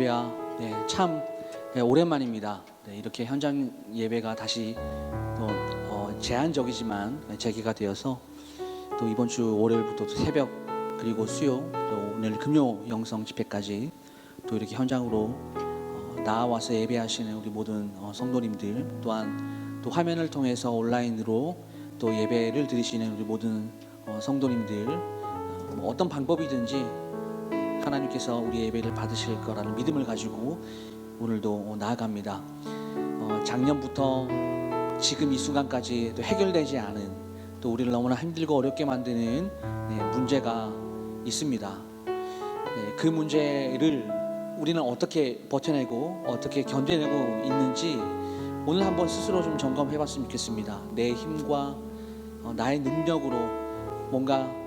할렐루야. 참 오랜만입니다. 이렇게 현장 예배가 다시 또 제한적이지만 재개가 되어서 또 이번 주 월요일부터 새벽 그리고 수요 또 오늘 금요 영성 집회까지 또 이렇게 현장으로 나와서 예배하시는 우리 모든 성도님들, 또한 또 화면을 통해서 온라인으로 또 예배를 드리시는 우리 모든 성도님들, 어떤 방법이든지 하나님께서 우리 예배를 받으실 거라는 믿음을 가지고 오늘도 나아갑니다. 작년부터 지금 이 순간까지 또 해결되지 않은, 또 우리를 너무나 힘들고 어렵게 만드는 문제가 있습니다. 그 문제를 우리는 어떻게 버텨내고 어떻게 견뎌내고 있는지 오늘 한번 스스로 좀 점검해 봤으면 좋겠습니다. 내 힘과 나의 능력으로 뭔가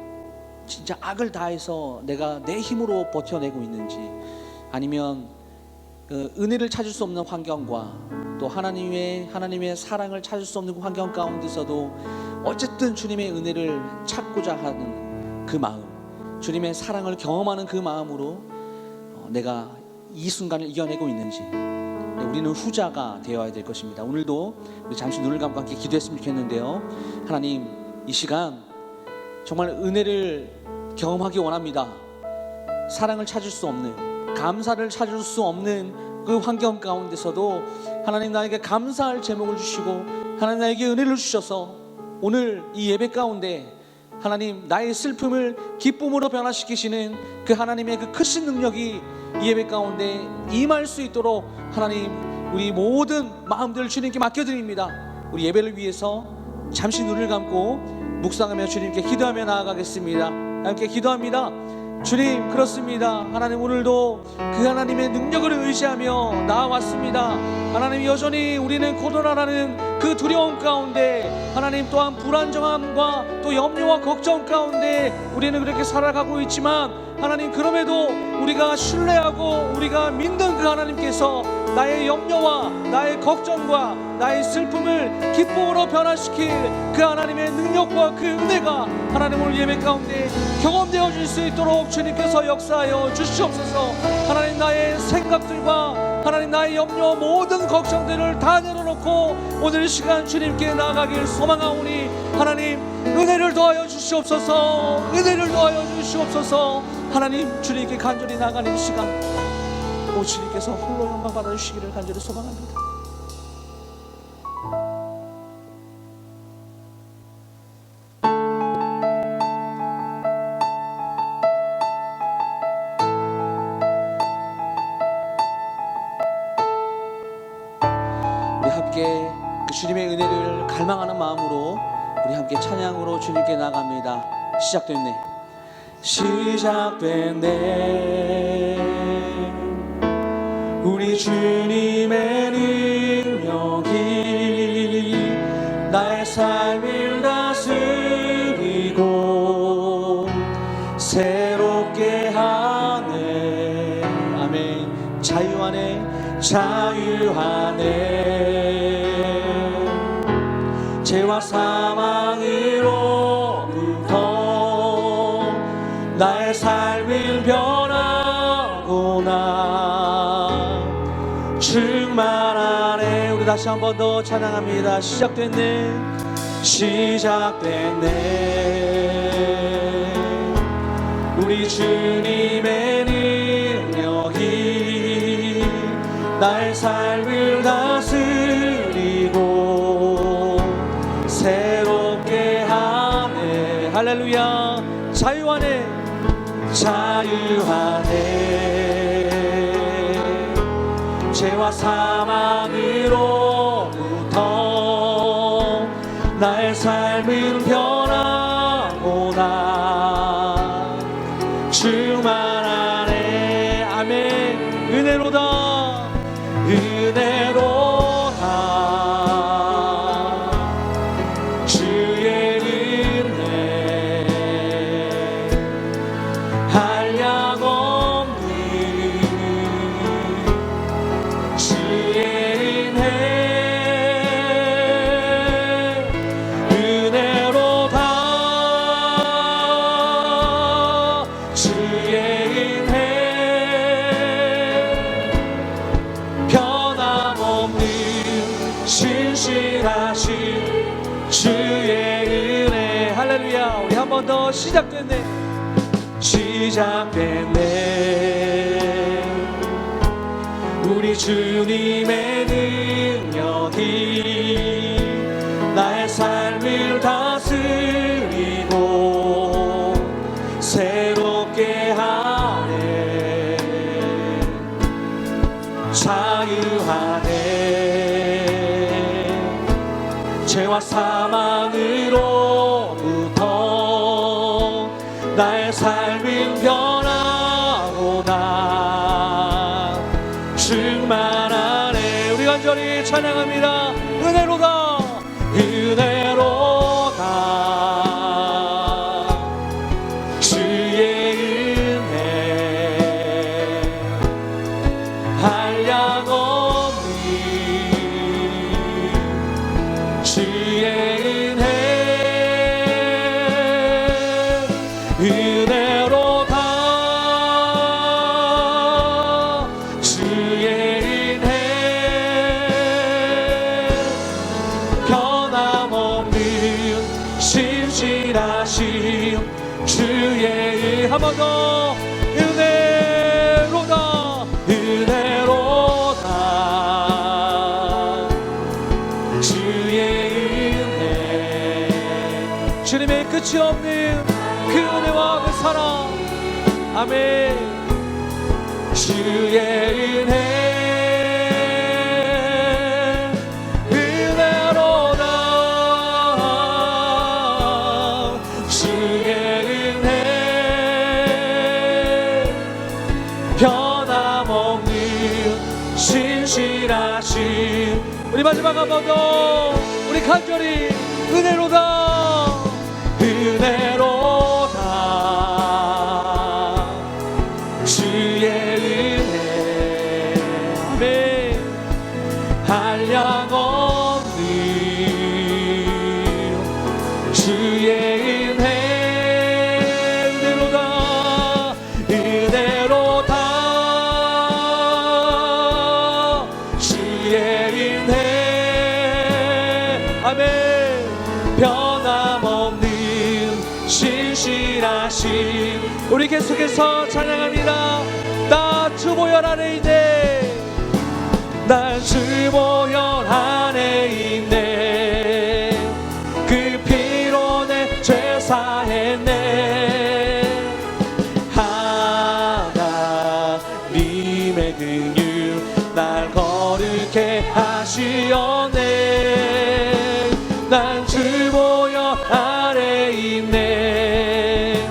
진짜 악을 다해서 내가 내 힘으로 버텨내고 있는지, 아니면 은혜를 찾을 수 없는 환경과 또 하나님의 사랑을 찾을 수 없는 환경 가운데서도 어쨌든 주님의 은혜를 찾고자 하는 그 마음, 주님의 사랑을 경험하는 그 마음으로 내가 이 순간을 이겨내고 있는지, 우리는 후자가 되어야 될 것입니다. 오늘도 우리 잠시 눈을 감고 함께 기도했으면 좋겠는데요. 하나님, 이 시간 정말 은혜를 경험하기 원합니다. 사랑을 찾을 수 없는, 감사를 찾을 수 없는 그 환경 가운데서도 하나님 나에게 감사할 제목을 주시고 하나님 나에게 은혜를 주셔서 오늘 이 예배 가운데 하나님 나의 슬픔을 기쁨으로 변화시키시는 그 하나님의 그 크신 능력이 이 예배 가운데 임할 수 있도록 하나님, 우리 모든 마음들을 주님께 맡겨드립니다. 우리 예배를 위해서 잠시 눈을 감고 묵상하며 주님께 기도하며 나아가겠습니다. 함께 기도합니다. 주님, 그렇습니다. 하나님, 오늘도 그 하나님의 능력을 의지하며 나아왔습니다. 하나님, 여전히 우리는 코로나라는 그 두려움 가운데, 하나님 또한 불안정함과 또 염려와 걱정 가운데 우리는 그렇게 살아가고 있지만, 하나님, 그럼에도 우리가 신뢰하고 우리가 믿는 그 하나님께서 나의 염려와 나의 걱정과 나의 슬픔을 기쁨으로 변화시킬 그 하나님의 능력과 그 은혜가 하나님 오늘 예배 가운데 경험되어 질 수 있도록 주님께서 역사하여 주시옵소서. 하나님, 나의 생각들과 하나님 나의 염려, 모든 걱정들을 다 내려놓고 오늘 시간 주님께 나아가길 소망하오니 하나님, 은혜를 더하여 주시옵소서. 은혜를 더하여 주시옵소서. 하나님, 주님께 간절히 나아가는 시간 오 주님께서 홀로 영광 받아주시기를 간절히 소망합니다. 우리 함께 그 주님의 은혜를 갈망하는 마음으로 우리 함께 찬양으로 주님께 나아갑니다. 시작됐네. 시작됐네. 우리 주님의 능력이 나의 삶을 다스리고 새롭게 하네. 아멘. 자유하네. 자유하네. 죄와 사망으로부터 나의 삶을 변하구나. 충만하네. 우리 다시 한 번 더 찬양합니다. 시작됐네. 시작됐네. 우리 주님의 능력이 나의 삶을 다스리고 새롭게 하네. 할렐루야. 자유하네. 자유하네. 죄와 사망으로부터 나의 삶은 변하구나. 충만하네. 아멘. 은혜로다. 은혜로다. 주의 은혜 한량없는 주의 은혜 은혜로다. 주의 은혜 신실하신 주의 은혜. 할렐루야. 우리 한 번 더. 시작됐네. 시작됐네. 우리 주님의 능력이 나의 삶을 다스리고 새롭게 하네. 자유하네. 죄와 사망으로부터 나의 삶은 변하고나 충만하네. 우리 간절히 찬양합니다. 은혜로다. 은혜로다. 주의 은혜 한량없니. 주의 은혜 은혜로다. 주의 은혜 변함없는 신실하신 주의 은. 한 번 더. 은혜로다. 은혜로다. 주의 은혜. 주님의 끝이 없는 그 은혜와 그 사랑. 아멘. 주의 은혜 은혜로다. 주의 은혜 변함없는 신실하신. 우리 마지막 한 번 더. 우리 간절히 은혜로다. 은혜로다. 주의 은혜. 아멘. 한량없는 주의 은혜 은혜로다. 은혜로다. 주의 은혜. 아멘. 변함없는 신실하신. 우리 계속해서 찬양합니다. 나 주 보혈 안에 있네. 난 주 보혈 안에 있네. 그 피로 내 죄 사했네. 하나님의 긍휼 날 거룩해 하시었네. 난 주 보혈 안에 있네.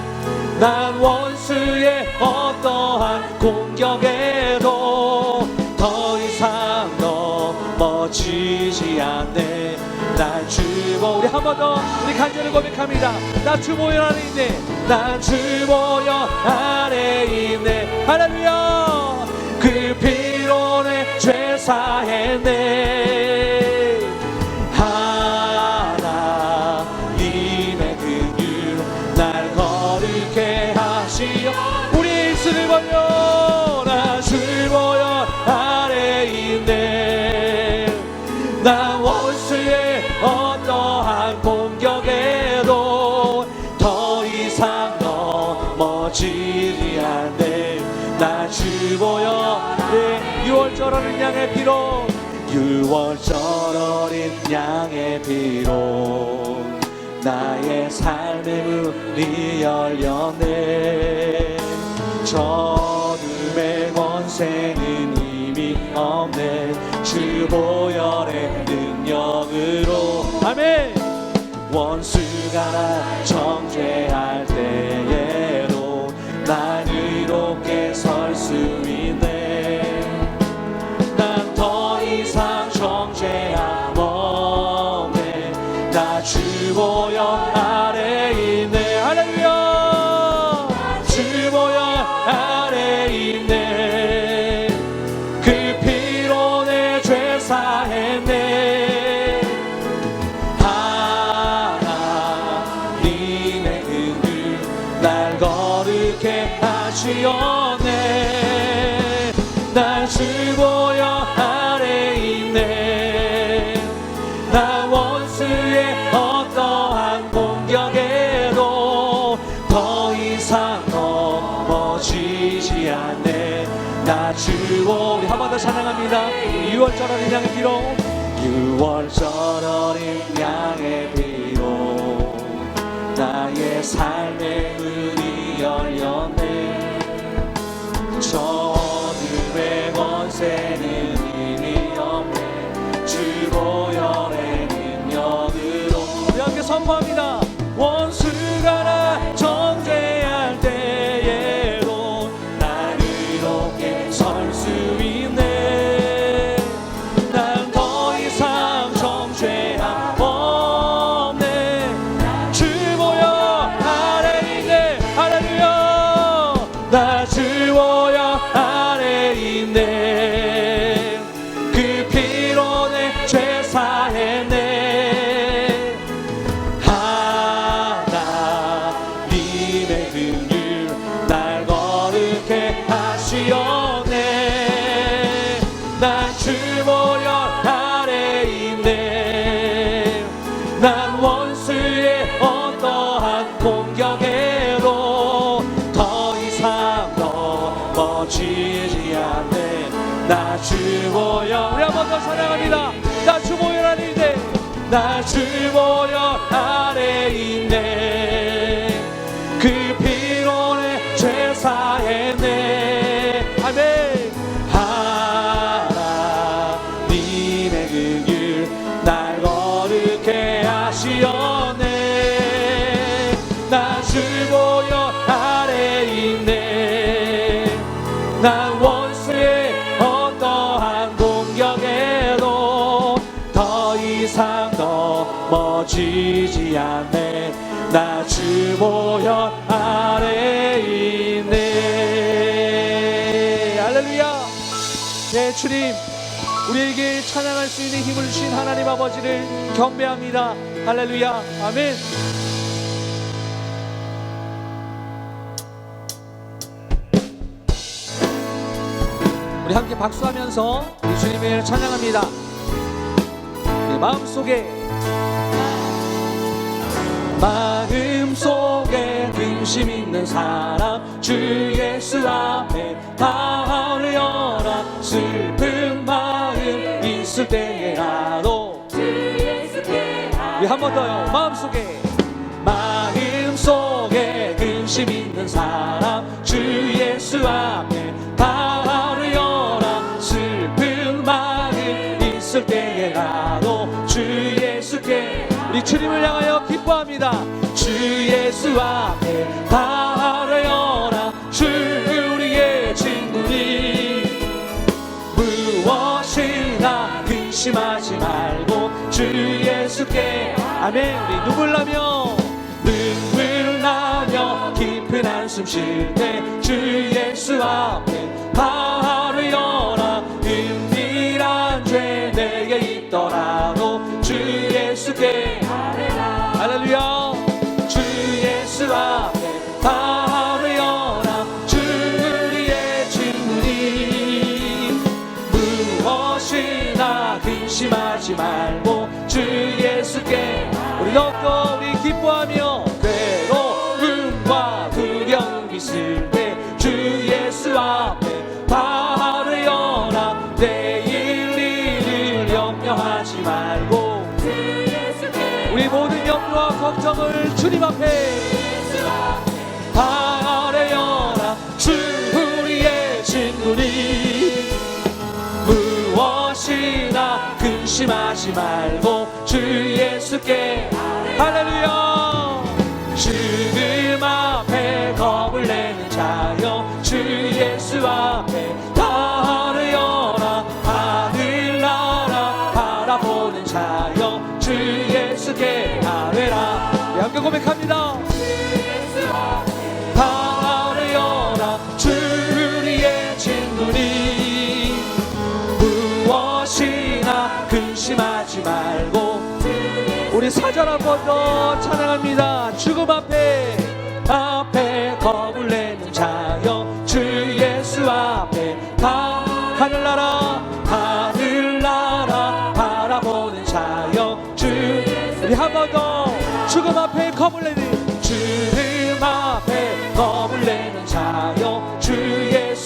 난 원수의 어떠한 공격에도 더 이상 넘어지지 않네. 난 주보. 우리 한 번 더. 우리 간절히 고백합니다. 나 주보혈 안에 있네. 난 주보혈 안에 있네. 할렐루야. 그 피로 내 죄 사했네. 하나님의 긍휼 날 거룩해 하시어. 우리 입술을 벌려. 나 주보혈 안에 있네. 난 원수의 어떠한 공격에도 더 이상 넘어지지 않네. 난 주보혈. 네, 6월절 어린 양의 피로. 6월절 어린 양의 피로 나의 삶의 문이 열렸네. 어둠의 권세는 이미 없네. 주 보혈의 능력으로. 아멘. 원수가 나 정죄할 때에도 난 의롭게 설 수 있네. 난 더 이상 정죄함 없네. 나 주 보혈 아래 있네. 할렐루야. 주 보혈 아래 있네. 그 피로 내 죄 사했네. 하나님의 긍휼 날 거룩해 하시었네. 난 주 보혈 아래 있네. 멈추지 않네. 나 주오. 우리 한 번 더 찬양합니다. 6월절 어린 양의 피로, 6월절 어린 양의 피로 나의 삶의 문이 열렸네. 저 어둠의 권세는 이미 없네. 주 보혈의 능력으로. 우리 함께 선포합니다. 원수가 나 정죄할 때에도 난 이롭게 설 수 있네. 난 더 이상 정죄함 없네. 주 보혈 아래 있네. 할렐루야. 나 주 보혈 아래 있네. 그 피로 내 죄 사했네. 난 주 보혈 아래 있네. 난 원수의 어떠한 공격에도 더 이상 넘어지지 않네. 나 주 보혈. 우리 한 번 더 찬양합니다. 나 주 보혈 아래 있네. 나 주 보혈 아래 있네. 그 피로 내 죄 사했네. 아멘. 하나님의 그 길 날 거룩해 하시었네. 나 주 보혈 아래 있네. 난 원수의 어떠한 공격에도 더 이상 넘어지지 않네. 나 주 보혈 아래 있네. 할렐루야. 네, 주님, 우리에게 찬양할 수 있는 힘을 주신 하나님 아버지를 경배합니다. 할렐루야. 아멘. 우리 함께 박수하면서 우리 주님을 찬양합니다. 네, 마음속에 근심 있는 사람 주 예수 앞에 다 올려라. 슬픈 마음 있을 때라도 주 예수께. 우리 한 번 더요. 마음속에 근심 있는 사람 주 예수 앞에 다 올려라. 슬픈 마음 있을 때라도 주 예수께. 우리 주님을 향하여 기뻐합니다. 주 예수 앞에 바라여라. 주 우리의 친구니 무엇이나 근심하지 말고 주 예수께. 아멘. 우리 눈물 나며 깊은 한숨 쉴 때 주 예수 앞에 바라여라. 은밀한 죄 내게 있더라도 주 예수께. 할렐루야. 주 예수 앞에 바라여라. 주 우리의 친구니 무엇이나 근심하지 말고 주 예수께. 우리 더욱더 우리 기뻐하며 괴로움과 두려움 있을 때 주 예수 앞에 바라여라. 내일 일을 염려하지 말고 우리 모든 염려와 걱정을 주님 앞에 바라여라. 주 우리의 친구니 무엇이나 근심하지 말고 주 예수께. 할렐루야. 죽음 앞에 겁을 내는 자여 주 예수 앞에 바라여라. 하늘나라 바라보는 자여 주 예수께 아뢰라. 함께 고백합니다. 바라여라. 주 우리의 친구니 무엇이나 근심하지 말고. 우리 4절 한 번 더 찬양합니다. 죽음 앞에 겁을 내는 자여 주 예수 앞에 하늘나라 바라보는 자여 주. 우리 한 번 더. 죽음 앞에 겁을 내는, 죽음 앞에 겁을 내는 자여 주 예수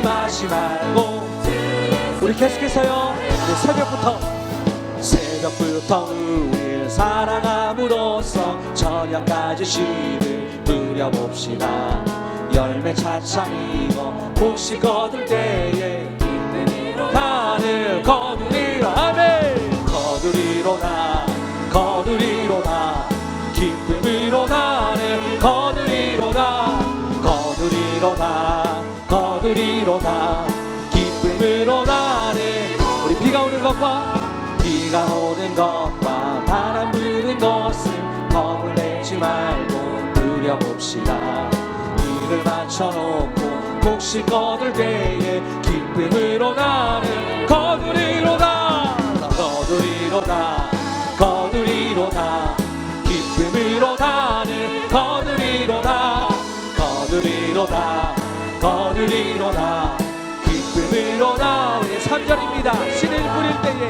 근심하지 말고 우리 계속해서요. 우리 새벽부터 우리를 사랑함으로써 저녁까지 씨를 뿌려봅시다. 열매 차창 익어 혹시 거둘 때에 하늘 거두리로 아멘. 거두리로다 기쁨으로 나를 거두리로다 기쁨으로 나를. 우리 비가 오는 것과 바람 부는 것을 겁을 내지 말고 누려봅시다. 이를 맞춰놓고 혹시 거둘 때에 기쁨으로 나를 거두리로다 기쁨으로 나를 거두리로다 기쁨으로 나를. 3절입니다. 씨를 뿌릴 때에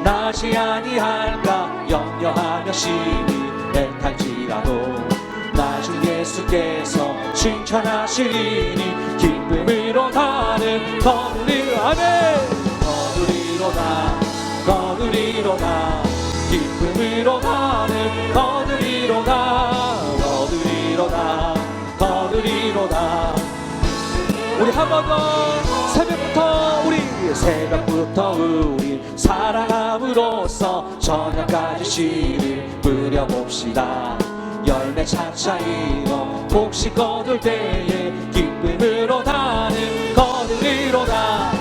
나지 아니할까 염려하며 심히 애탈지라도 나중 예수께서 칭찬하시리니 기쁨으로 나를 거두리로 아멘. 거두리로다 기쁨으로 나를 거두리로다. 우리 한 번 더 새벽부터 우리 사랑함으로써 저녁까지 씨를 뿌려봅시다. 열매 차차 익어 혹시 거둘 때에 기쁨으로 나는 거두리로다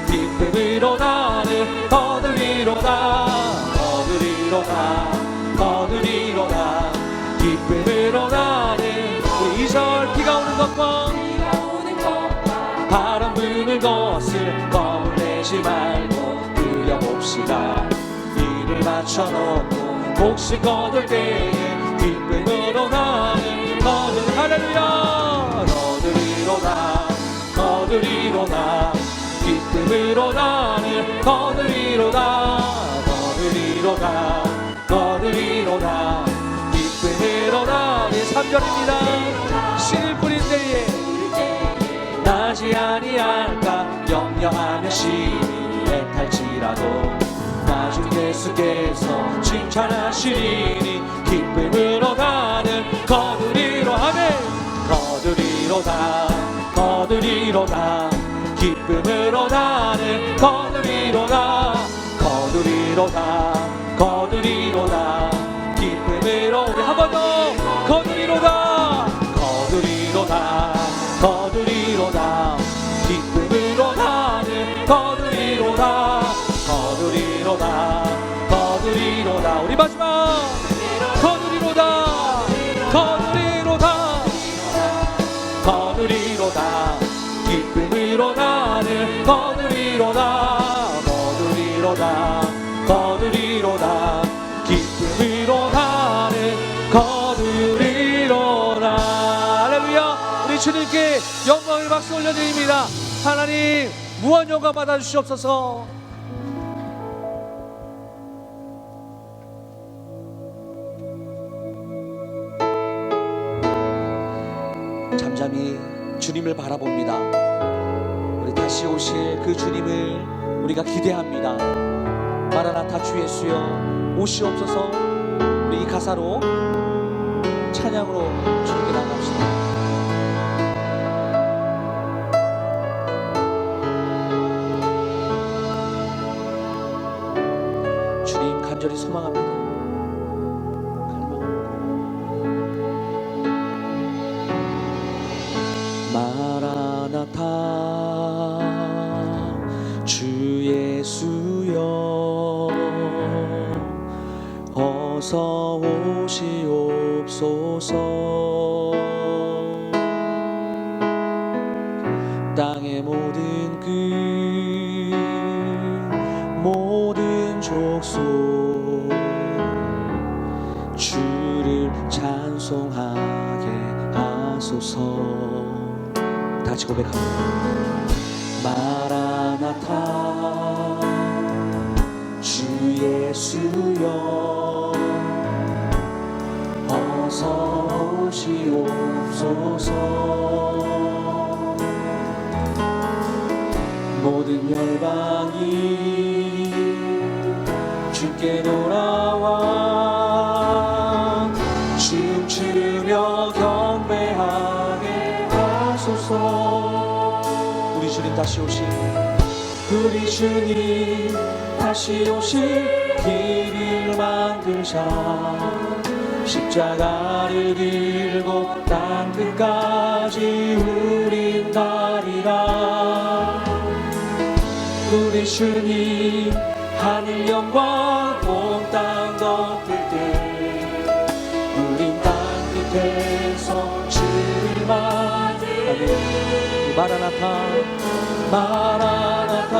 기쁨으로 나는 거두리로다 기쁨으로 나는. 우리 2절 비가 오는 것과 바람 부는 것을 겁을 내지 말고 누려봅시다. 이를 맞춰놓고 혹시 거둘 때에 기쁨으로 나는 할렐루야. 거두리로다 기쁨으로 나는 거두리로다 기쁨으로 나는. 3절입니다. 씨를 뿌린 때에 나지 아니할까 염려하며 심히 애탈지라도 나중 예수께서 칭찬하시니 기쁨으로 나는 거두리로 아멘. 거두리로다 기쁨으로 나는 거두리로다 기쁨으로. 우리 한 번 더 거두리로다 기쁨으로 나는 거두리로다. 우리 마지막 거두리로다 기쁨으로 나는 거두리로다 기쁨으로 나는 거두리로다. 할렐루야. 우리 주님께 영광의 박수 올려드립니다. 하나님 무한 영광 받아주시옵소서. 잠잠히 주님을 바라봅니다. 우리 다시 오실 그 주님을 우리가 기대합니다. 마라나타 주 예수여 오시옵소서. 우리 이 가사로 찬양으로 주님께 나갑시다. 주님 간절히 소망합니다. 마라나타 주 예수여 어서 오시옵소서. 땅의 모든 끝 모든 족속 주를 찬송하게 하소서. 다시 고백합니다. 마라나타 주 예수여 어서 오시옵소서. 오시옵소서. 모든 열방이 주께 돌아와 춤추며 경배하게 하소서. 우리 주님 다시 오실, 우리 주님 다시 오실 길을 만드사 십자가를 들고 땅 끝까지 우린 가리라. 우리 주님 하늘 영광 온 땅 덮을 때 우린 땅 끝에서 주를 맞으리. 마라나타 마라나타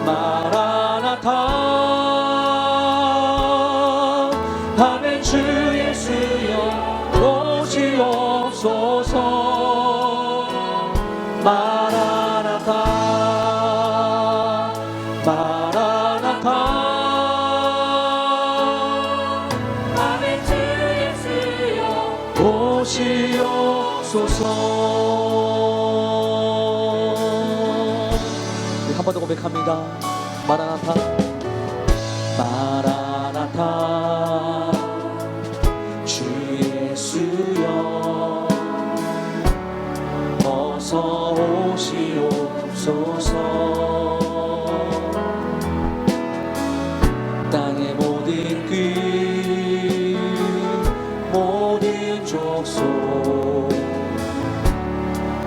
마라나타. 아멘. 주 예수여 오시옵소서. 마라나타 마라나타. 아멘. 주 예수여 오시옵소서. 한 번 더 고백합니다. 마라나타 마라나타. 주 예수여 어서 오시옵소서. 땅의 모든 귀 모든 족속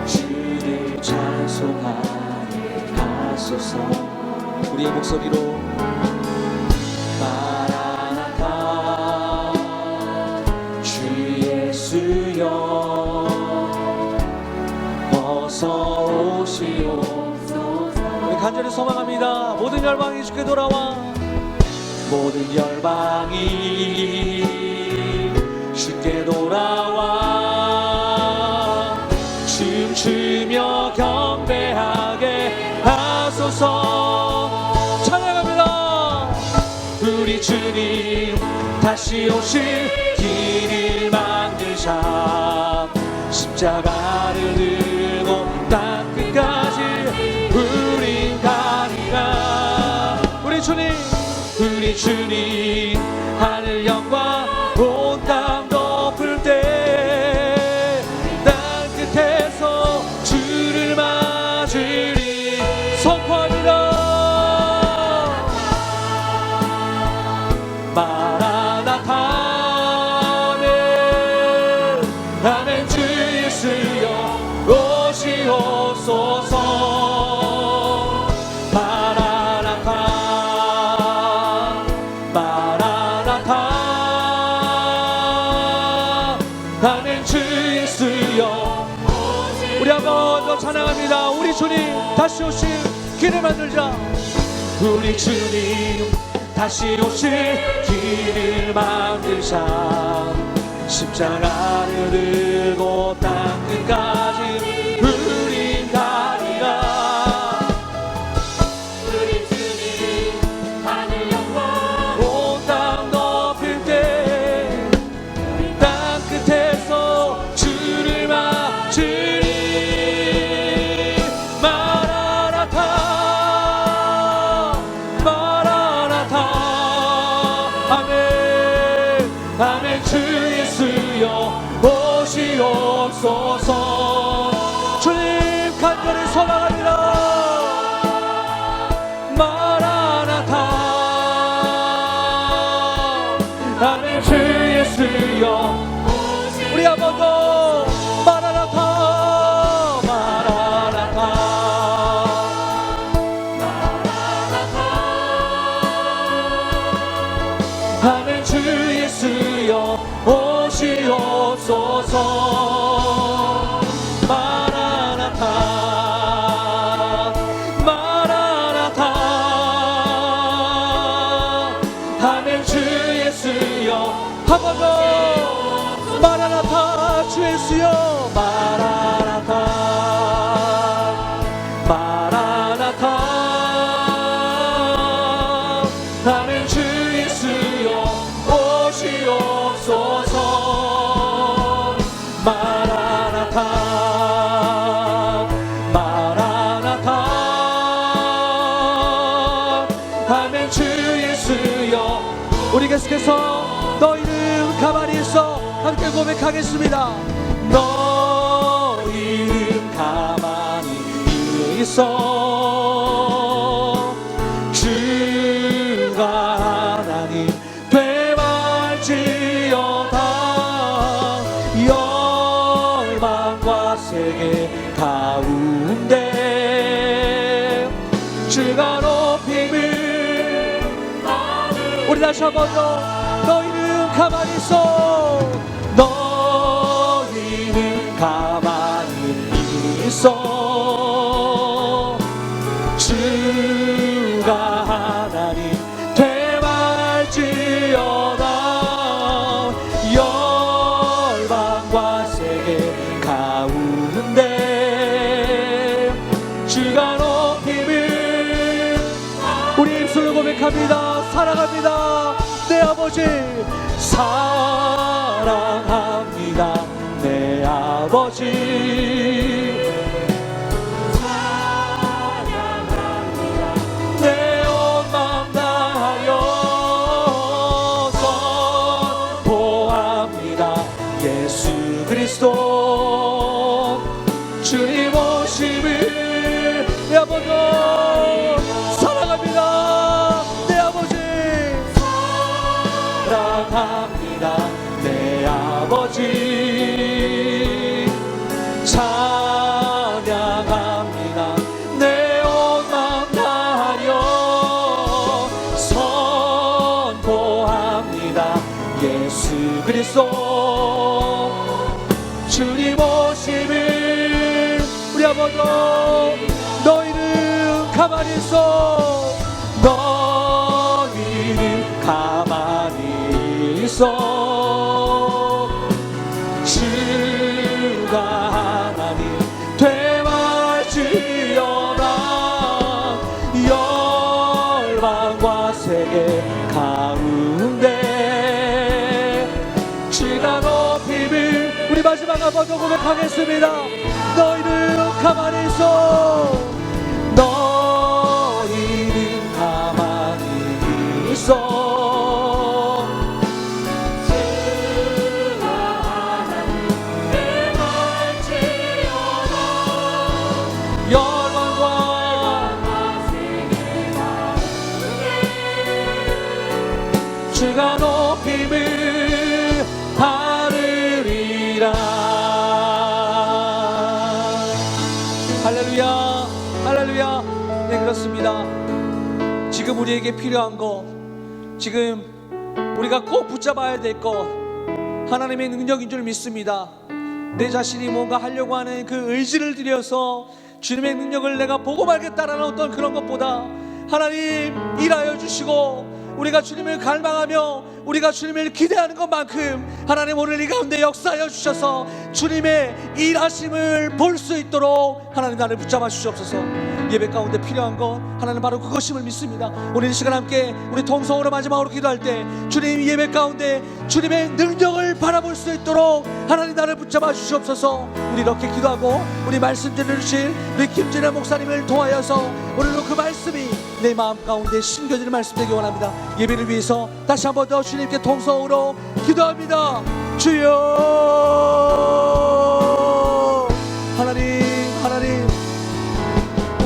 주를 찬송하게 하소서. 우리의 목소리로 마라나타 주 예수여 어서 오시옵소서. 우리 간절히 소망합니다. 모든 열방이 주께 돌아와, 모든 열방이 주께 돌아와 춤추며 경배하게 하소서. 찬양합니다. 우리 주님 다시 오실 길을 만드사 십자가를 들고 땅 끝까지 우린 가리라. 우리 주님 하늘 영광 온 땅 덮을 때 땅 끝에서 주를 맞으리. 선포합니다. 마라나타 아멘. 주 예수여 오시옵소서. 마라나타 마라나타. 아멘. 주 예수여. 우리 한번 더 찬양합니다. 우리 주님 다시 오실 길을 만들자. 우리 주님 다시 오실 길을 만드사 십자가를 들고 땅 끝까지 우린 가리라. 우리 주님 하늘 영광 온 땅 덮을 때 땅 끝에서 주를 맞으리. 마라나타 마라나타. 아멘 아멘. 주 예수여 오시옵소서. 주님 간절히 소망합니다. 마라나타 아멘. 주 예수여. 우리 한 번 더 마라나타 마라나타 아멘. 주 예수여 오시옵소서. 마라나타 마라나타. 아멘. 주 예수여. 한 번 더 마라나타. 주 예수여. 마라나타 마라나타. 아멘. 주 예수여 오시옵소서. 주 예수여. 우리 계속해서 너 이름 가만히 있어 함께 고백하겠습니다. 너 이름 가만히 있어 주가 하나님 되말지어다. 열방과 세계 가운데 주가 높임을. 우리 다시 한 번 더. 너 이름 가만히 있어. 너 이름 가만히 있어 주가 하나님 되말지어다. 열방과 세계 가운데 주가 높임을. 우리 입술로 고백합니다. 사랑합니다 내 아버지. 사랑합니다 내 아버지. 사랑합니다 내 온 마음 다하여 선포합니다 예수 그리스도 주님 오심을. 내 아버지 사랑합니다 내 아버지. 사랑합니다 내 아버지. 찬양합니다 내 온 마음 다하여 선포합니다 예수 그리스도 주님 오심을. 우리 아버지 너 이름 가만히 있어. 너 이름 가만히 있어 주가 하나님 되말지어다. 열방과 세계 가운데 주가 높임을. 우리 마지막 한 번 더 고백하겠습니다. 너 이름 가만히 있어. 너 이름 가만히 있어 주가 높임을 받으리라. 할렐루야 할렐루야. 네 그렇습니다. 지금 우리에게 필요한 것, 지금 우리가 꼭 붙잡아야 될 것, 하나님의 능력인 줄 믿습니다. 내 자신이 뭔가 하려고 하는 그 의지를 들여서 주님의 능력을 내가 보고 말겠다라는 어떤 그런 것보다 하나님 일하여 주시고 우리가 주님을 갈망하며 우리가 주님을 기대하는 것만큼 하나님 오늘 이 가운데 역사하여 주셔서 주님의 일하심을 볼 수 있도록 하나님 나를 붙잡아 주시옵소서. 예배 가운데 필요한 것 하나님 바로 그것임을 믿습니다. 오늘 이 시간 함께 우리 통성으로 마지막으로 기도할 때 주님 예배 가운데 주님의 능력을 바라볼 수 있도록 하나님 나를 붙잡아 주시옵소서. 우리 이렇게 기도하고 우리 말씀 들으실 우리 김진애 목사님을 통하여서 오늘도 그 말씀이 내 마음 가운데 심겨지는 말씀 되기 원합니다. 예배를 위해서 다시 한 번 더 주님께 통성으로 기도합니다. 주여 하나님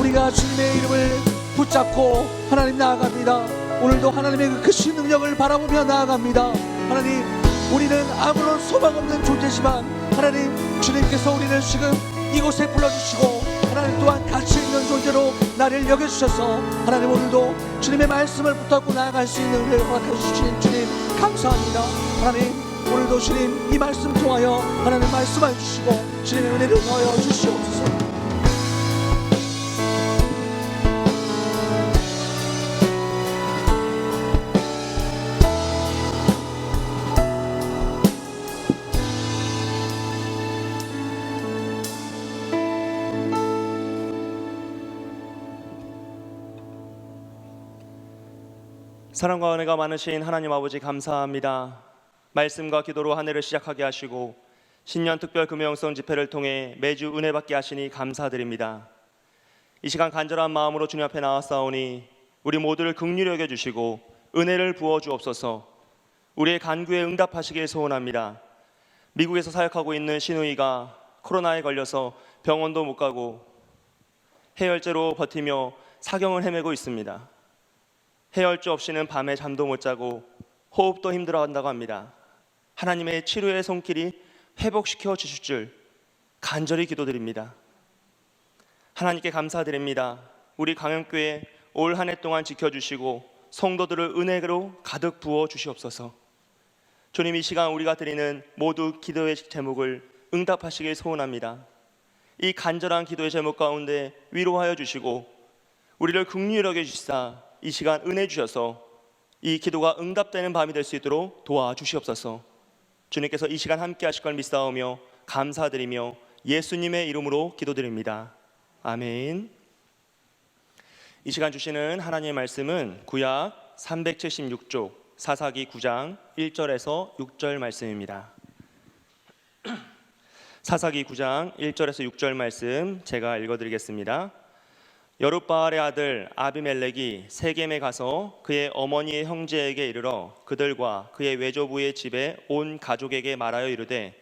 우리가 주님의 이름을 붙잡고 하나님 나아갑니다. 오늘도 하나님의 그 크신 능력을 바라보며 나아갑니다. 하나님 우리는 아무런 소망 없는 존재지만 하나님 주님께서 우리를 지금 이곳에 불러주시고 하나님 또한 가치 있는 존재로 나를 여겨주셔서 하나님 오늘도 주님의 말씀을 붙잡고 나아갈 수 있는 은혜를 허락해 주신 주님 감사합니다. 하나님 오늘도 주님 이 말씀 통하여 하나님 말씀해 주시고 주님의 은혜를 넣어 주시옵소서. 사랑과 은혜가 많으신 하나님 아버지 감사합니다. 말씀과 기도로 한 해를 시작하게 하시고 신년 특별 금요영성 집회를 통해 매주 은혜 받게 하시니 감사드립니다. 이 시간 간절한 마음으로 주님 앞에 나왔사오니 우리 모두를 긍휼히 여겨 주시고 은혜를 부어 주옵소서. 우리의 간구에 응답하시길 소원합니다. 미국에서 사역하고 있는 신우이가 코로나에 걸려서 병원도 못 가고 해열제로 버티며 사경을 헤매고 있습니다. 해열제 없이는 밤에 잠도 못 자고 호흡도 힘들어한다고 합니다. 하나님의 치료의 손길이 회복시켜 주실 줄 간절히 기도드립니다. 하나님께 감사드립니다. 우리 강영교회 올 한 해 동안 지켜주시고 성도들을 은혜로 가득 부어 주시옵소서. 주님, 이 시간 우리가 드리는 모두 기도의 제목을 응답하시길 소원합니다. 이 간절한 기도의 제목 가운데 위로하여 주시고 우리를 긍휼히 여겨 주시사 이 시간 은혜 주셔서 이 기도가 응답되는 밤이 될 수 있도록 도와주시옵소서. 주님께서 이 시간 함께 하실 걸 믿사오며 감사드리며 예수님의 이름으로 기도드립니다. 아멘. 이 시간 주시는 하나님의 말씀은 구약 376쪽 사사기 9장 1절에서 6절 말씀입니다. 사사기 9장 1절에서 6절 말씀 제가 읽어드리겠습니다. 여룻바알의 아들 아비멜렉이 세겜에 가서 그의 어머니의 형제에게 이르러 그들과 그의 외조부의 집에 온 가족에게 말하여 이르되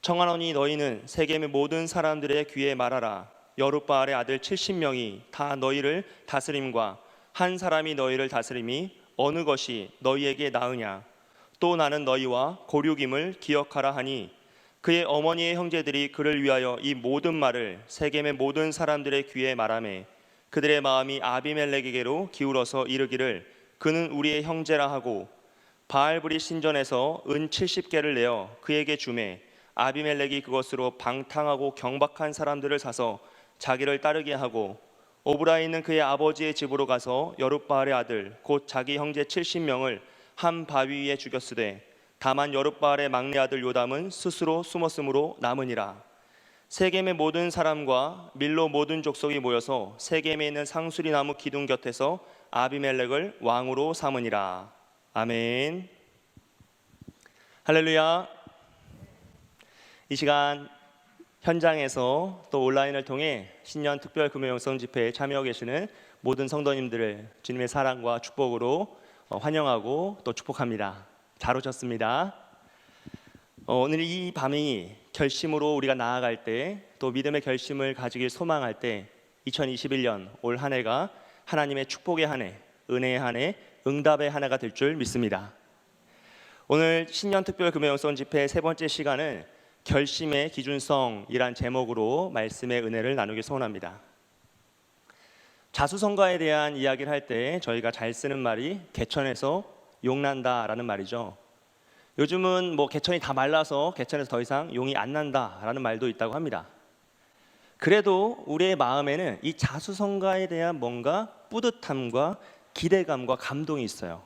청하노니 너희는 세겜의 모든 사람들의 귀에 말하라. 여룻바알의 아들 70명이 다 너희를 다스림과 한 사람이 너희를 다스림이 어느 것이 너희에게 나으냐. 또 나는 너희와 고륙임을 기억하라 하니 그의 어머니의 형제들이 그를 위하여 이 모든 말을 세겜의 모든 사람들의 귀에 말하매 그들의 마음이 아비멜렉에게로 기울어서 이르기를 그는 우리의 형제라 하고 바알브리 신전에서 은 70개를 내어 그에게 주매 아비멜렉이 그것으로 방탕하고 경박한 사람들을 사서 자기를 따르게 하고 오브라에 있는 그의 아버지의 집으로 가서 여룻바알의 아들 곧 자기 형제 70명을 한 바위 위에 죽였으되 다만 여룻바알의 막내 아들 요담은 스스로 숨었으므로 남으니라. 세겜의 모든 사람과 밀로 모든 족속이 모여서 세겜에 있는 상수리 나무 기둥 곁에서 아비멜렉을 왕으로 삼으니라. 아멘. 할렐루야. 이 시간 현장에서 또 온라인을 통해 신년 특별 금요영성 집회에 참여하고 계시는 모든 성도님들을 주님의 사랑과 축복으로 환영하고 또 축복합니다. 잘 오셨습니다. 오늘 이 밤이 결심으로 우리가 나아갈 때 또 믿음의 결심을 가지길 소망할 때 2021년 올 한 해가 하나님의 축복의 한 해, 은혜의 한 해, 응답의 한 해가 될 줄 믿습니다. 오늘 신년 특별 금요영성 집회 세 번째 시간은 결심의 기준성이란 제목으로 말씀의 은혜를 나누기 소원합니다. 자수성가에 대한 이야기를 할 때 저희가 잘 쓰는 말이 개천에서 용난다라는 말이죠. 요즘은 개천이 다 말라서 개천에서 더 이상 용이 안 난다라는 말도 있다고 합니다. 그래도 우리의 마음에는 이 자수성가에 대한 뭔가 뿌듯함과 기대감과 감동이 있어요.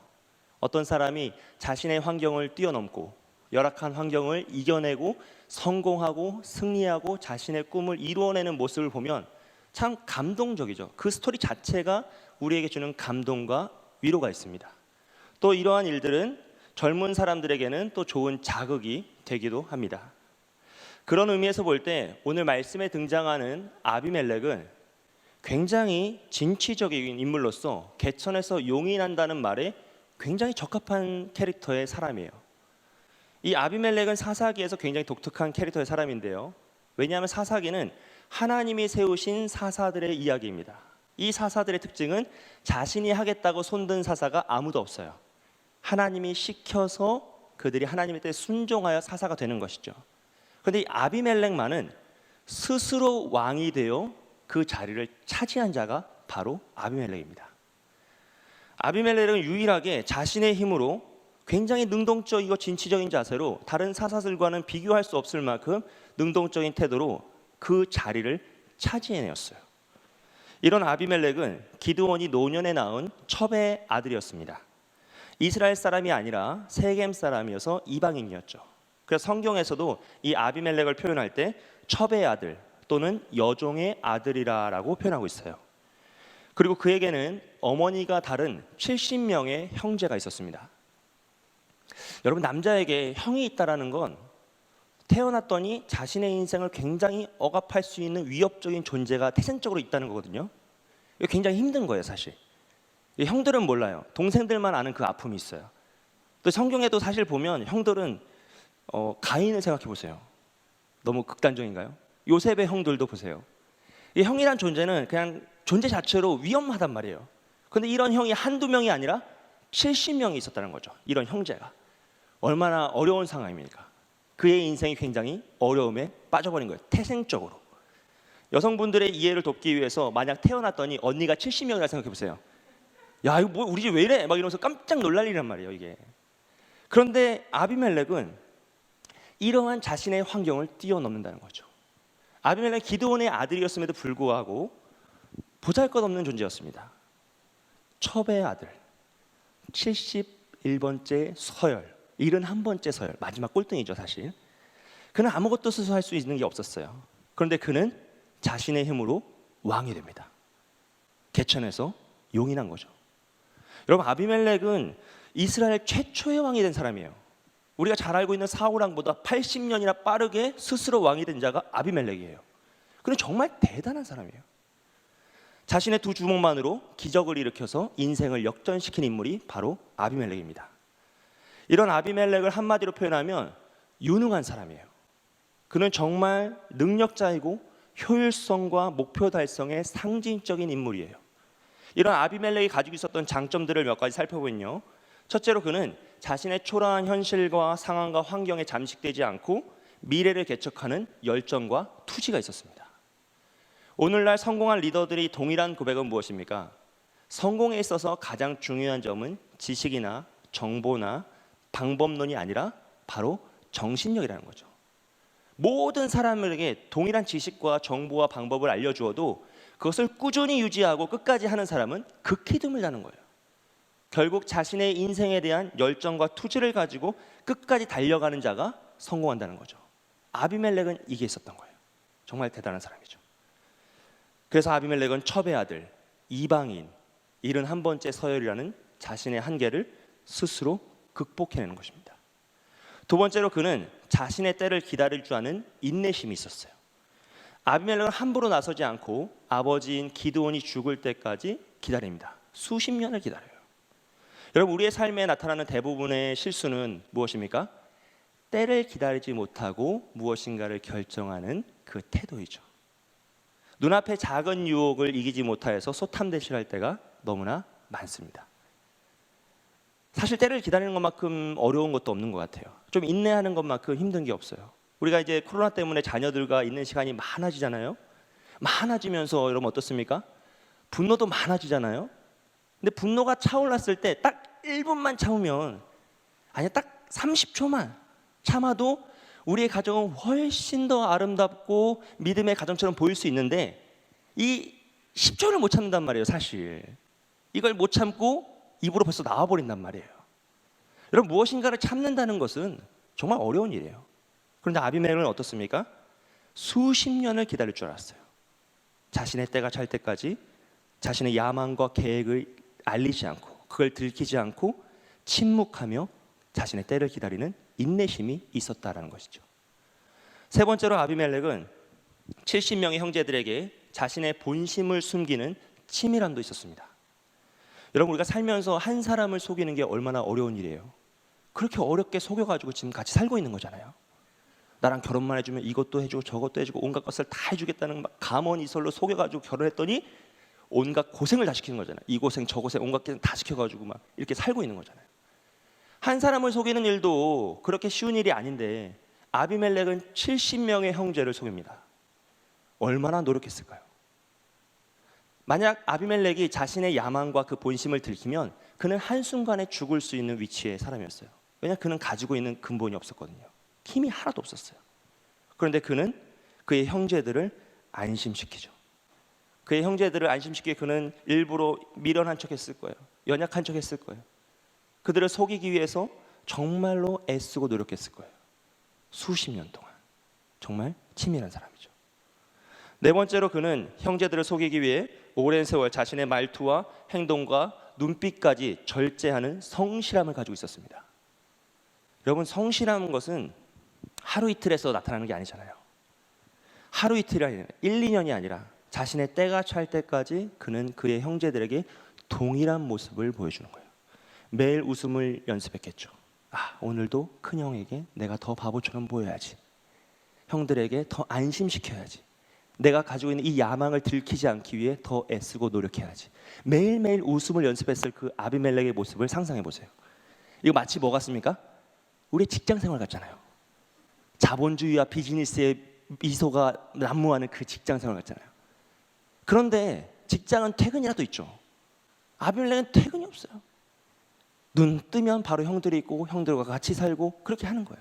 어떤 사람이 자신의 환경을 뛰어넘고 열악한 환경을 이겨내고 성공하고 승리하고 자신의 꿈을 이루어내는 모습을 보면 참 감동적이죠. 그 스토리 자체가 우리에게 주는 감동과 위로가 있습니다. 또 이러한 일들은 젊은 사람들에게는 또 좋은 자극이 되기도 합니다. 그런 의미에서 볼 때 오늘 말씀에 등장하는 아비멜렉은 굉장히 진취적인 인물로서 개천에서 용이 난다는 말에 굉장히 적합한 캐릭터의 사람이에요. 이 아비멜렉은 사사기에서 굉장히 독특한 캐릭터의 사람인데요. 왜냐하면 사사기는 하나님이 세우신 사사들의 이야기입니다. 이 사사들의 특징은 자신이 하겠다고 손든 사사가 아무도 없어요. 하나님이 시켜서 그들이 하나님의 뜻에 순종하여 사사가 되는 것이죠. 그런데 이 아비멜렉만은 스스로 왕이 되어 그 자리를 차지한 자가 바로 아비멜렉입니다. 아비멜렉은 유일하게 자신의 힘으로 굉장히 능동적이고 진취적인 자세로 다른 사사들과는 비교할 수 없을 만큼 능동적인 태도로 그 자리를 차지해내었어요. 이런 아비멜렉은 기드온이 노년에 낳은 첩의 아들이었습니다. 이스라엘 사람이 아니라 세겜 사람이어서 이방인이었죠. 그래서 성경에서도 이 아비멜렉을 표현할 때 첩의 아들 또는 여종의 아들이라고 표현하고 있어요. 그리고 그에게는 어머니가 다른 70명의 형제가 있었습니다. 여러분, 남자에게 형이 있다라는 건 태어났더니 자신의 인생을 굉장히 억압할 수 있는 위협적인 존재가 태생적으로 있다는 거거든요. 이거 굉장히 힘든 거예요, 사실. 이 형들은 몰라요. 동생들만 아는 그 아픔이 있어요. 또 성경에도 사실 보면 형들은 가인을 생각해 보세요. 너무 극단적인가요? 요셉의 형들도 보세요. 이 형이란 존재는 그냥 존재 자체로 위험하단 말이에요. 그런데 이런 형이 한두 명이 아니라 70명이 있었다는 거죠. 이런 형제가. 얼마나 어려운 상황입니까? 그의 인생이 굉장히 어려움에 빠져버린 거예요. 태생적으로. 여성분들의 이해를 돕기 위해서 만약 태어났더니 언니가 70명이라 생각해 보세요. 야, 이거 뭐 우리 집 왜 이래? 막 이러면서 깜짝 놀랄 일이란 말이에요, 이게. 그런데 아비멜렉은 이러한 자신의 환경을 뛰어넘는다는 거죠. 아비멜렉 기드온의 아들이었음에도 불구하고 보잘것없는 존재였습니다. 첩의 아들, 71번째 서열, 71번째 서열, 마지막 꼴등이죠 사실. 그는 아무것도 스스로 할 수 있는 게 없었어요. 그런데 그는 자신의 힘으로 왕이 됩니다. 개천에서 용이 난 거죠. 여러분, 아비멜렉은 이스라엘 최초의 왕이 된 사람이에요. 우리가 잘 알고 있는 사울왕보다 80년이나 빠르게 스스로 왕이 된 자가 아비멜렉이에요. 그는 정말 대단한 사람이에요. 자신의 두 주먹만으로 기적을 일으켜서 인생을 역전시킨 인물이 바로 아비멜렉입니다. 이런 아비멜렉을 한마디로 표현하면 유능한 사람이에요. 그는 정말 능력자이고 효율성과 목표 달성의 상징적인 인물이에요. 이런 아비멜렉이 가지고 있었던 장점들을 몇 가지 살펴보면요. 첫째로 그는 자신의 초라한 현실과 상황과 환경에 잠식되지 않고 미래를 개척하는 열정과 투지가 있었습니다. 오늘날 성공한 리더들이 동일한 고백은 무엇입니까? 성공에 있어서 가장 중요한 점은 지식이나 정보나 방법론이 아니라 바로 정신력이라는 거죠. 모든 사람에게 동일한 지식과 정보와 방법을 알려주어도 그것을 꾸준히 유지하고 끝까지 하는 사람은 극히 드물다는 거예요. 결국 자신의 인생에 대한 열정과 투지를 가지고 끝까지 달려가는 자가 성공한다는 거죠. 아비멜렉은 이게 있었던 거예요. 정말 대단한 사람이죠. 그래서 아비멜렉은 첩의 아들, 이방인, 71번째 서열이라는 자신의 한계를 스스로 극복해내는 것입니다. 두 번째로 그는 자신의 때를 기다릴 줄 아는 인내심이 있었어요. 아비멜렉은 함부로 나서지 않고 아버지인 기드온이 죽을 때까지 기다립니다. 수십 년을 기다려요. 여러분, 우리의 삶에 나타나는 대부분의 실수는 무엇입니까? 때를 기다리지 못하고 무엇인가를 결정하는 그 태도이죠. 눈앞의 작은 유혹을 이기지 못하여서 소탐대실할 때가 너무나 많습니다. 사실 때를 기다리는 것만큼 어려운 것도 없는 것 같아요. 좀 인내하는 것만큼 힘든 게 없어요. 우리가 이제 코로나 때문에 자녀들과 있는 시간이 많아지잖아요. 많아지면서 여러분 어떻습니까? 분노도 많아지잖아요. 근데 분노가 차올랐을 때 딱 1분만 참으면, 아니 딱 30초만 참아도 우리의 가정은 훨씬 더 아름답고 믿음의 가정처럼 보일 수 있는데 이 10초를 못 참는단 말이에요. 사실 이걸 못 참고 입으로 벌써 나와버린단 말이에요. 여러분, 무엇인가를 참는다는 것은 정말 어려운 일이에요. 그런데 아비멜렉은 어떻습니까? 수십 년을 기다릴 줄 알았어요. 자신의 때가 찰 때까지 자신의 야망과 계획을 알리지 않고 그걸 들키지 않고 침묵하며 자신의 때를 기다리는 인내심이 있었다라는 것이죠. 세 번째로 아비멜렉은 70명의 형제들에게 자신의 본심을 숨기는 치밀함도 있었습니다. 여러분, 우리가 살면서 한 사람을 속이는 게 얼마나 어려운 일이에요. 그렇게 어렵게 속여가지고 지금 같이 살고 있는 거잖아요. 나랑 결혼만 해주면 이것도 해주고 저것도 해주고 온갖 것을 다 해주겠다는 감언이설로 속여가지고 결혼했더니 온갖 고생을 다 시키는 거잖아요. 이 고생 저 고생 온갖 고생 다 시켜가지고 막 이렇게 살고 있는 거잖아요. 한 사람을 속이는 일도 그렇게 쉬운 일이 아닌데 아비멜렉은 70명의 형제를 속입니다. 얼마나 노력했을까요? 만약 아비멜렉이 자신의 야망과 그 본심을 들키면 그는 한순간에 죽을 수 있는 위치의 사람이었어요. 왜냐하면 그는 가지고 있는 근본이 없었거든요. 힘이 하나도 없었어요. 그런데 그는 그의 형제들을 안심시키죠. 그의 형제들을 안심시키기 그는 일부러 미련한 척했을 거예요. 연약한 척했을 거예요. 그들을 속이기 위해서 정말로 애쓰고 노력했을 거예요. 수십 년 동안. 정말 치밀한 사람이죠. 네 번째로 그는 형제들을 속이기 위해 오랜 세월 자신의 말투와 행동과 눈빛까지 절제하는 성실함을 가지고 있었습니다. 여러분, 성실한 것은 하루 이틀에서 나타나는 게 아니잖아요. 하루 이틀이 아니라 1, 2년이 아니라 자신의 때가 찰 때까지 그는 그의 형제들에게 동일한 모습을 보여주는 거예요. 매일 웃음을 연습했겠죠. 오늘도 큰 형에게 내가 더 바보처럼 보여야지. 형들에게 더 안심시켜야지. 내가 가지고 있는 이 야망을 들키지 않기 위해 더 애쓰고 노력해야지. 매일매일 웃음을 연습했을 그 아비멜렉의 모습을 상상해 보세요. 이거 마치 뭐 같습니까? 우리 직장 생활 같잖아요. 자본주의와 비즈니스의 미소가 난무하는 그 직장 생활 같잖아요. 그런데 직장은 퇴근이라도 있죠. 아비멜렉은 퇴근이 없어요. 눈 뜨면 바로 형들이 있고 형들과 같이 살고 그렇게 하는 거예요.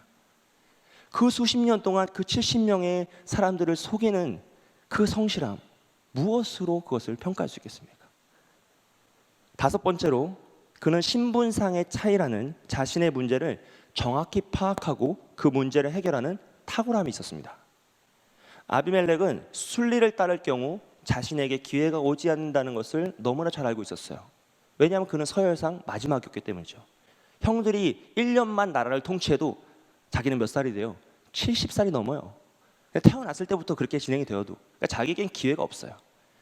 그 수십 년 동안 그 70명의 사람들을 속이는 그 성실함, 무엇으로 그것을 평가할 수 있겠습니까? 다섯 번째로, 그는 신분상의 차이라는 자신의 문제를 정확히 파악하고 그 문제를 해결하는 탁월함이 있었습니다. 아비멜렉은 순리를 따를 경우 자신에게 기회가 오지 않는다는 것을 너무나 잘 알고 있었어요. 왜냐하면 그는 서열상 마지막이었기 때문이죠. 형들이 1년만 나라를 통치해도 자기는 몇 살이 돼요? 70살이 넘어요. 태어났을 때부터 그렇게 진행이 되어도 그러니까 자기에겐 기회가 없어요.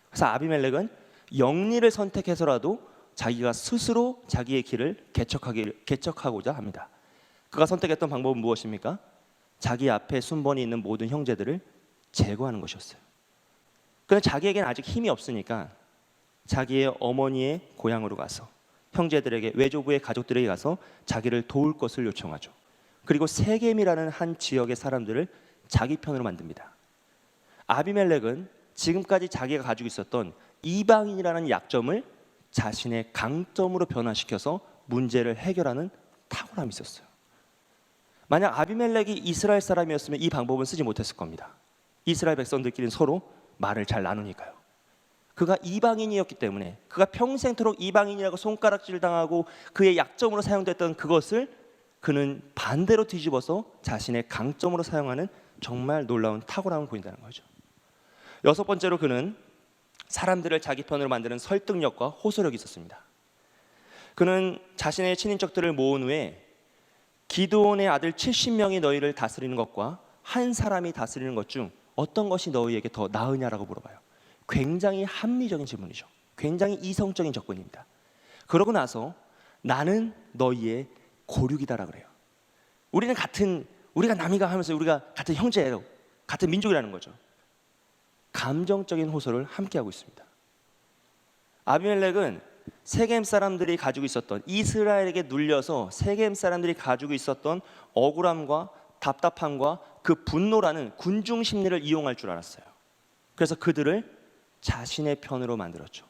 그래서 아비멜렉은 영리를 선택해서라도 자기가 스스로 자기의 길을 개척하고자 합니다. 그가 선택했던 방법은 무엇입니까? 자기 앞에 순번이 있는 모든 형제들을 제거하는 것이었어요. 그런데 자기에게는 아직 힘이 없으니까 자기의 어머니의 고향으로 가서 형제들에게, 외조부의 가족들에게 가서 자기를 도울 것을 요청하죠. 그리고 세겜이라는 한 지역의 사람들을 자기 편으로 만듭니다. 아비멜렉은 지금까지 자기가 가지고 있었던 이방인이라는 약점을 자신의 강점으로 변화시켜서 문제를 해결하는 탁월함이 있었어요. 만약 아비멜렉이 이스라엘 사람이었으면 이 방법은 쓰지 못했을 겁니다. 이스라엘 백성들끼리는 서로 말을 잘 나누니까요. 그가 이방인이었기 때문에, 그가 평생토록 이방인이라고 손가락질 당하고 그의 약점으로 사용됐던 그것을 그는 반대로 뒤집어서 자신의 강점으로 사용하는 정말 놀라운 탁월함을 보인다는 거죠. 여섯 번째로, 그는 사람들을 자기 편으로 만드는 설득력과 호소력이 있었습니다. 그는 자신의 친인척들을 모은 후에 기드온의 아들 70명이 너희를 다스리는 것과 한 사람이 다스리는 것 중 어떤 것이 너희에게 더 나으냐라고 물어봐요. 굉장히 합리적인 질문이죠. 굉장히 이성적인 접근입니다. 그러고 나서 나는 너희의 고륙이다라고 그래요. 우리가 남이가 하면서 우리가 같은 형제예요. 같은 민족이라는 거죠. 감정적인 호소를 함께하고 있습니다. 아비멜렉은 세겜 사람들이 가지고 있었던, 이스라엘에게 눌려서 세겜 사람들이 가지고 있었던 억울함과 답답함과 그 분노라는 군중 심리를 이용할 줄 알았어요. 그래서 그들을 자신의 편으로 만들었죠.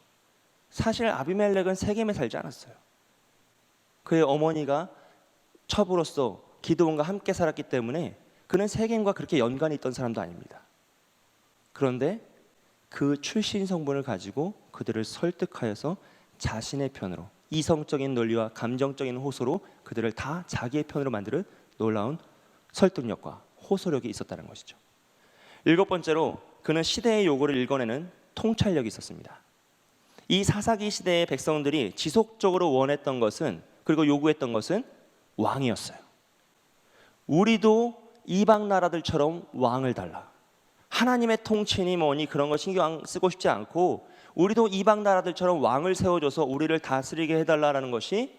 사실 아비멜렉은 세겜에 살지 않았어요. 그의 어머니가 첩으로서 기드온과 함께 살았기 때문에 그는 세겜과 그렇게 연관이 있던 사람도 아닙니다. 그런데 그 출신 성분을 가지고 그들을 설득하여서 자신의 편으로, 이성적인 논리와 감정적인 호소로 그들을 다 자기의 편으로 만드는 놀라운 설득력과 호소력이 있었다는 것이죠. 일곱 번째로, 그는 시대의 요구를 읽어내는 통찰력이 있었습니다. 이 사사기 시대의 백성들이 지속적으로 원했던 것은, 그리고 요구했던 것은 왕이었어요. 우리도 이방 나라들처럼 왕을 달라. 하나님의 통치니 뭐니 그런 거 신경 쓰고 싶지 않고 우리도 이방 나라들처럼 왕을 세워줘서 우리를 다스리게 해달라는 것이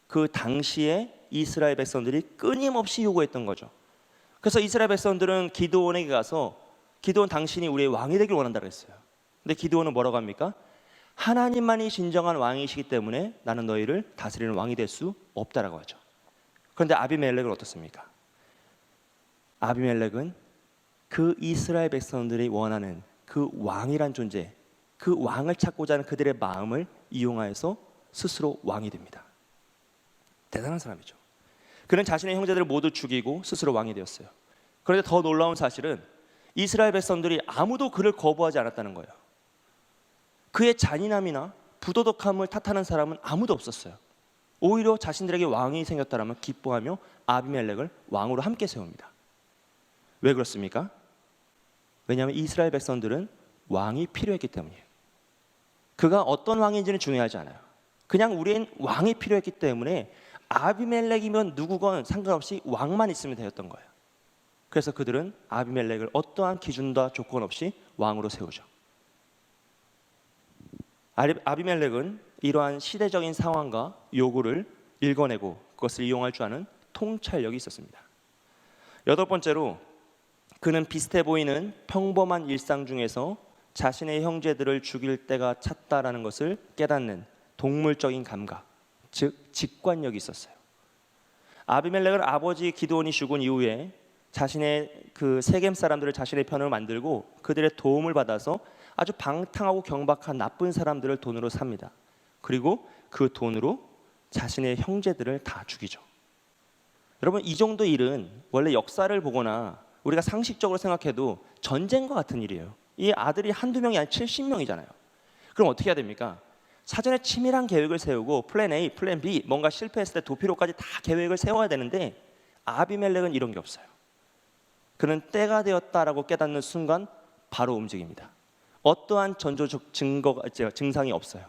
그 당시에 이스라엘 백성들이 끊임없이 요구했던 거죠. 그래서 이스라엘 백성들은 기드온에게 가서, 기드온, 당신이 우리의 왕이 되길 원한다고 했어요. 근데 기드온은 뭐라고 합니까? 하나님만이 진정한 왕이시기 때문에 나는 너희를 다스리는 왕이 될 수 없다라고 하죠. 그런데 아비멜렉은 어떻습니까? 아비멜렉은 그 이스라엘 백성들이 원하는 그 왕이란 존재, 그 왕을 찾고자 하는 그들의 마음을 이용하여서 스스로 왕이 됩니다. 대단한 사람이죠. 그는 자신의 형제들을 모두 죽이고 스스로 왕이 되었어요. 그런데 더 놀라운 사실은 이스라엘 백성들이 아무도 그를 거부하지 않았다는 거예요. 그의 잔인함이나 부도덕함을 탓하는 사람은 아무도 없었어요. 오히려 자신들에게 왕이 생겼다라면 기뻐하며 아비멜렉을 왕으로 함께 세웁니다. 왜 그렇습니까? 왜냐하면 이스라엘 백성들은 왕이 필요했기 때문이에요. 그가 어떤 왕인지는 중요하지 않아요. 그냥 우리는 왕이 필요했기 때문에 아비멜렉이면 누구건 상관없이 왕만 있으면 되었던 거예요. 그래서 그들은 아비멜렉을 어떠한 기준과 조건 없이 왕으로 세우죠. 아비멜렉은 이러한 시대적인 상황과 요구를 읽어내고 그것을 이용할 줄 아는 통찰력이 있었습니다. 여덟 번째로 그는 비슷해 보이는 평범한 일상 중에서 자신의 형제들을 죽일 때가 찼다라는 것을 깨닫는 동물적인 감각, 즉 직관력이 있었어요. 아비멜렉은 아버지 기드온이 죽은 이후에 자신의 그 세겜 사람들을 자신의 편으로 만들고 그들의 도움을 받아서 아주 방탕하고 경박한 나쁜 사람들을 돈으로 삽니다. 그리고 그 돈으로 자신의 형제들을 다 죽이죠. 여러분, 이 정도 일은 원래 역사를 보거나 우리가 상식적으로 생각해도 전쟁과 같은 일이에요. 이 아들이 한두 명이 아니라 70명이잖아요. 그럼 어떻게 해야 됩니까? 사전에 치밀한 계획을 세우고 플랜 A, 플랜 B, 뭔가 실패했을 때 도피로까지 다 계획을 세워야 되는데 아비멜렉은 이런 게 없어요. 그는 때가 되었다라고 깨닫는 순간 바로 움직입니다. 어떠한 전조적 증상이 없어요.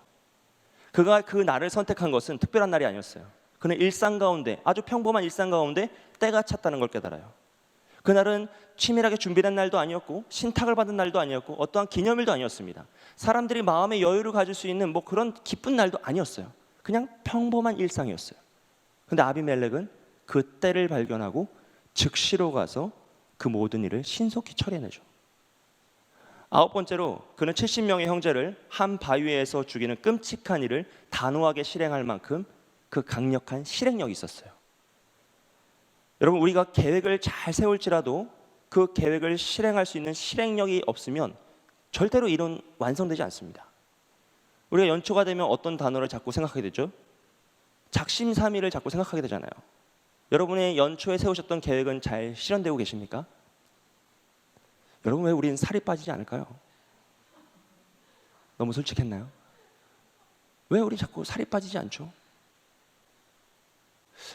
그가 그 날을 선택한 것은 특별한 날이 아니었어요. 그는 일상 가운데, 아주 평범한 일상 가운데 때가 찼다는 걸 깨달아요. 그날은 치밀하게 준비된 날도 아니었고 신탁을 받은 날도 아니었고 어떠한 기념일도 아니었습니다. 사람들이 마음의 여유를 가질 수 있는 뭐 그런 기쁜 날도 아니었어요. 그냥 평범한 일상이었어요. 그런데 아비멜렉은 그 때를 발견하고 즉시로 가서 그 모든 일을 신속히 처리해내죠. 아홉 번째로 그는 70명의 형제를 한 바위에서 죽이는 끔찍한 일을 단호하게 실행할 만큼 그 강력한 실행력이 있었어요. 여러분, 우리가 계획을 잘 세울지라도 그 계획을 실행할 수 있는 실행력이 없으면 절대로 일은 완성되지 않습니다. 우리가 연초가 되면 어떤 단어를 자꾸 생각하게 되죠? 작심삼일을 자꾸 생각하게 되잖아요. 여러분의 연초에 세우셨던 계획은 잘 실현되고 계십니까? 여러분, 왜 우리는 살이 빠지지 않을까요? 너무 솔직했나요? 왜 우리 자꾸 살이 빠지지 않죠?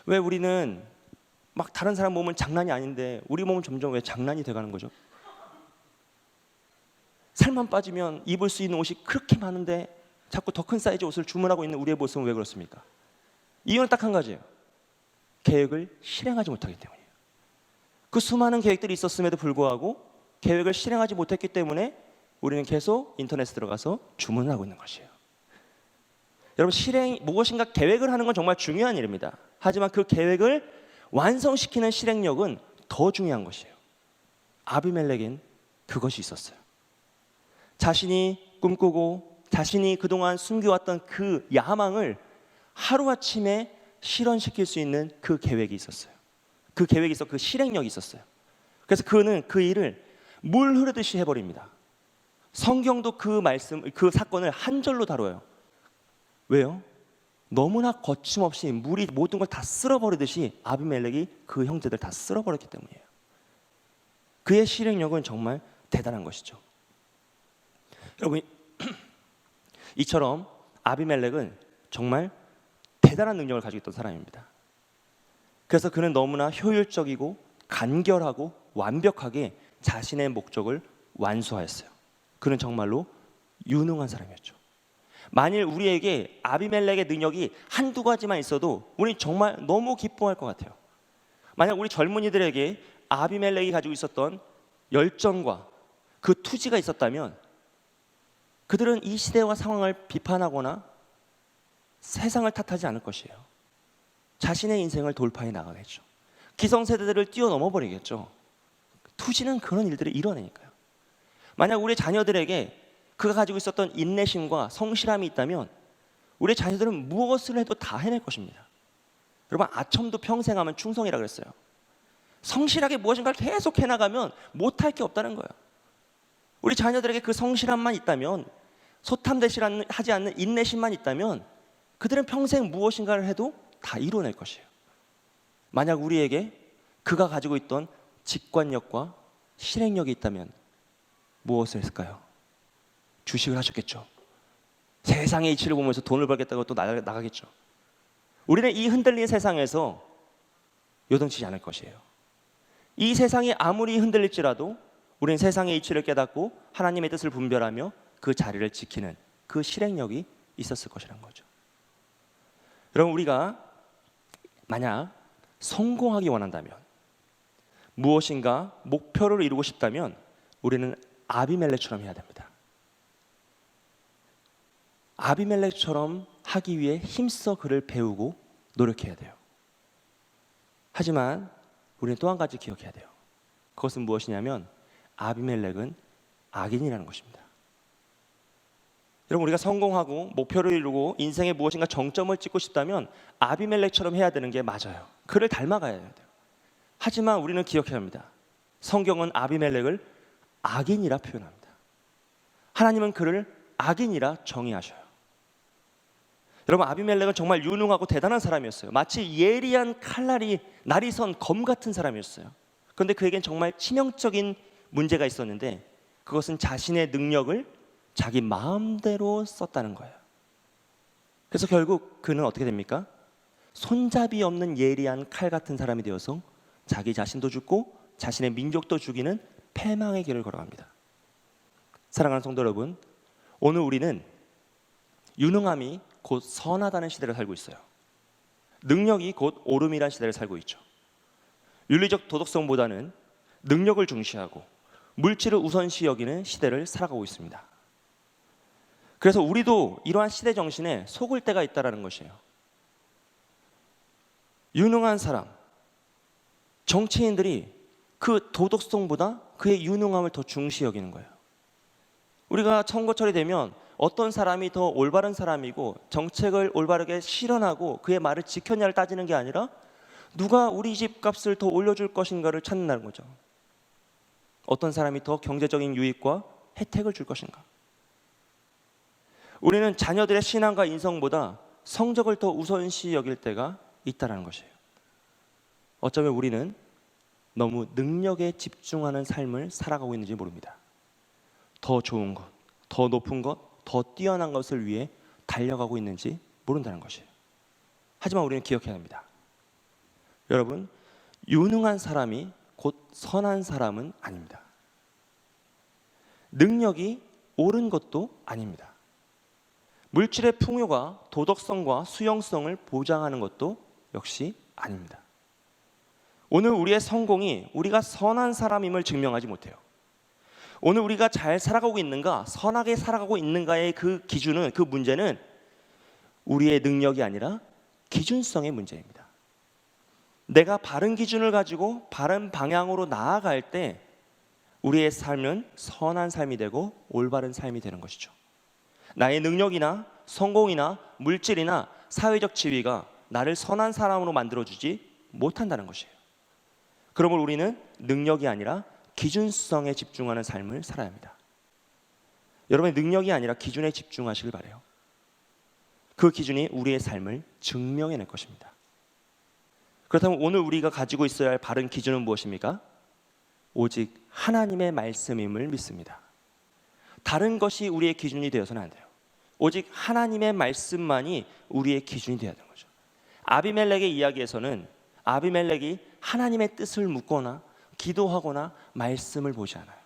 왜 우리는 막 다른 사람 몸은 장난이 아닌데 우리 몸은 점점 왜 장난이 돼가는 거죠? 살만 빠지면 입을 수 있는 옷이 그렇게 많은데 자꾸 더 큰 사이즈 옷을 주문하고 있는 우리의 모습은 왜 그렇습니까? 이유는 딱 한 가지예요. 계획을 실행하지 못하기 때문이에요. 그 수많은 계획들이 있었음에도 불구하고 계획을 실행하지 못했기 때문에 우리는 계속 인터넷에 들어가서 주문을 하고 있는 것이에요. 여러분, 무엇인가 계획을 하는 건 정말 중요한 일입니다. 하지만 그 계획을 완성시키는 실행력은 더 중요한 것이에요. 아비멜렉엔 그것이 있었어요. 자신이 꿈꾸고 자신이 그동안 숨겨왔던 그 야망을 하루아침에 실현시킬 수 있는 그 계획이 있었어요. 그 계획이 있어, 그 실행력이 있었어요. 그래서 그는 그 일을 물 흐르듯이 해버립니다. 성경도 그 사건을 한 절로 다뤄요. 왜요? 너무나 거침없이 물이 모든 걸 다 쓸어버리듯이 아비멜렉이 그 형제들 다 쓸어버렸기 때문이에요. 그의 실행력은 정말 대단한 것이죠. 여러분, 이처럼 아비멜렉은 정말 대단한 능력을 가지고 있던 사람입니다. 그래서 그는 너무나 효율적이고 간결하고 완벽하게 자신의 목적을 완수하였어요. 그는 정말로 유능한 사람이었죠. 만일 우리에게 아비멜렉의 능력이 한두 가지만 있어도 우리 정말 너무 기뻐할 것 같아요. 만약 우리 젊은이들에게 아비멜렉이 가지고 있었던 열정과 그 투지가 있었다면 그들은 이 시대와 상황을 비판하거나 세상을 탓하지 않을 것이에요. 자신의 인생을 돌파해 나가겠죠. 기성세대들을 뛰어넘어 버리겠죠. 투지는 그런 일들을 이뤄내니까요. 만약 우리 자녀들에게 그가 가지고 있었던 인내심과 성실함이 있다면 우리 자녀들은 무엇을 해도 다 해낼 것입니다. 여러분, 아첨도 평생 하면 충성이라 그랬어요. 성실하게 무엇인가를 계속 해나가면 못할 게 없다는 거예요. 우리 자녀들에게 그 성실함만 있다면, 소탐대실하지 않는 인내심만 있다면 그들은 평생 무엇인가를 해도 다 이뤄낼 것이에요. 만약 우리에게 그가 가지고 있던 직관력과 실행력이 있다면 무엇을 했을까요? 주식을 하셨겠죠. 세상의 이치를 보면서 돈을 벌겠다고 또 나가겠죠. 우리는 이 흔들린 세상에서 요동치지 않을 것이에요. 이 세상이 아무리 흔들릴지라도 우리는 세상의 이치를 깨닫고 하나님의 뜻을 분별하며 그 자리를 지키는 그 실행력이 있었을 것이라는 거죠. 여러분, 우리가 만약 성공하기 원한다면, 무엇인가 목표를 이루고 싶다면 우리는 아비멜렉처럼 해야 됩니다. 아비멜렉처럼 하기 위해 힘써 그를 배우고 노력해야 돼요. 하지만 우리는 또 한 가지 기억해야 돼요. 그것은 무엇이냐면 아비멜렉은 악인이라는 것입니다. 여러분, 우리가 성공하고 목표를 이루고 인생에 무엇인가 정점을 찍고 싶다면 아비멜렉처럼 해야 되는 게 맞아요. 그를 닮아가야 돼요. 하지만 우리는 기억해야 합니다. 성경은 아비멜렉을 악인이라 표현합니다. 하나님은 그를 악인이라 정의하셔요. 여러분, 아비멜렉은 정말 유능하고 대단한 사람이었어요. 마치 예리한 칼날이 날이 선 검 같은 사람이었어요. 그런데 그에겐 정말 치명적인 문제가 있었는데 그것은 자신의 능력을 자기 마음대로 썼다는 거예요. 그래서 결국 그는 어떻게 됩니까? 손잡이 없는 예리한 칼 같은 사람이 되어서 자기 자신도 죽고 자신의 민족도 죽이는 패망의 길을 걸어갑니다. 사랑하는 성도 여러분, 오늘 우리는 유능함이 곧 선하다는 시대를 살고 있어요. 능력이 곧 옳음이라는 시대를 살고 있죠. 윤리적 도덕성보다는 능력을 중시하고 물질을 우선시 여기는 시대를 살아가고 있습니다. 그래서 우리도 이러한 시대 정신에 속을 때가 있다는 것이에요. 유능한 사람, 정치인들이 그 도덕성보다 그의 유능함을 더 중시 여기는 거예요. 우리가 선거철이 되면 어떤 사람이 더 올바른 사람이고 정책을 올바르게 실현하고 그의 말을 지켰냐를 따지는 게 아니라 누가 우리 집 값을 더 올려줄 것인가를 찾는다는 거죠. 어떤 사람이 더 경제적인 유익과 혜택을 줄 것인가. 우리는 자녀들의 신앙과 인성보다 성적을 더 우선시 여길 때가 있다는 것이에요. 어쩌면 우리는 너무 능력에 집중하는 삶을 살아가고 있는지 모릅니다. 더 좋은 것, 더 높은 것, 더 뛰어난 것을 위해 달려가고 있는지 모른다는 것이에요. 하지만 우리는 기억해야 합니다. 여러분, 유능한 사람이 곧 선한 사람은 아닙니다. 능력이 옳은 것도 아닙니다. 물질의 풍요가 도덕성과 수용성을 보장하는 것도 역시 아닙니다. 오늘 우리의 성공이 우리가 선한 사람임을 증명하지 못해요. 오늘 우리가 잘 살아가고 있는가, 선하게 살아가고 있는가의 그 기준은, 그 문제는 우리의 능력이 아니라 기준성의 문제입니다. 내가 바른 기준을 가지고 바른 방향으로 나아갈 때 우리의 삶은 선한 삶이 되고 올바른 삶이 되는 것이죠. 나의 능력이나 성공이나 물질이나 사회적 지위가 나를 선한 사람으로 만들어주지 못한다는 것이에요. 그러므로 우리는 능력이 아니라 기준성에 집중하는 삶을 살아야 합니다. 여러분의 능력이 아니라 기준에 집중하시길 바라요. 그 기준이 우리의 삶을 증명해낼 것입니다. 그렇다면 오늘 우리가 가지고 있어야 할 바른 기준은 무엇입니까? 오직 하나님의 말씀임을 믿습니다. 다른 것이 우리의 기준이 되어서는 안 돼요. 오직 하나님의 말씀만이 우리의 기준이 되어야 되는 거죠. 아비멜렉의 이야기에서는 아비멜렉이 하나님의 뜻을 묻거나 기도하거나 말씀을 보지 않아요.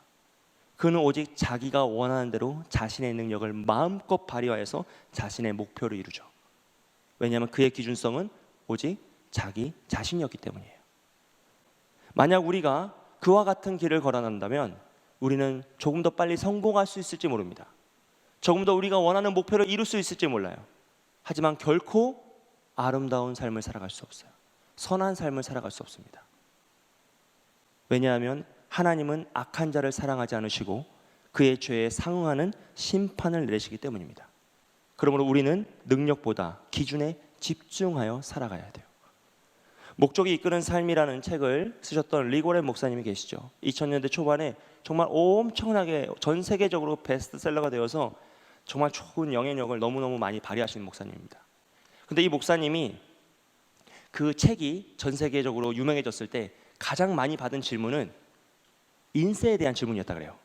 그는 오직 자기가 원하는 대로 자신의 능력을 마음껏 발휘하여서 자신의 목표를 이루죠. 왜냐하면 그의 기준성은 오직 자기 자신이었기 때문이에요. 만약 우리가 그와 같은 길을 걸어간다면 우리는 조금 더 빨리 성공할 수 있을지 모릅니다. 조금 더 우리가 원하는 목표를 이룰 수 있을지 몰라요. 하지만 결코 아름다운 삶을 살아갈 수 없어요. 선한 삶을 살아갈 수 없습니다. 왜냐하면 하나님은 악한 자를 사랑하지 않으시고 그의 죄에 상응하는 심판을 내리시기 때문입니다. 그러므로 우리는 능력보다 기준에 집중하여 살아가야 돼요. 목적이 이끄는 삶이라는 책을 쓰셨던 리고렌 목사님이 계시죠. 2000년대 초반에 정말 엄청나게 전 세계적으로 베스트셀러가 되어서 정말 좋은 영향력을 너무너무 많이 발휘하시는 목사님입니다. 근데 이 목사님이 그 책이 전 세계적으로 유명해졌을 때 가장 많이 받은 질문은 인세에 대한 질문이었다 그래요.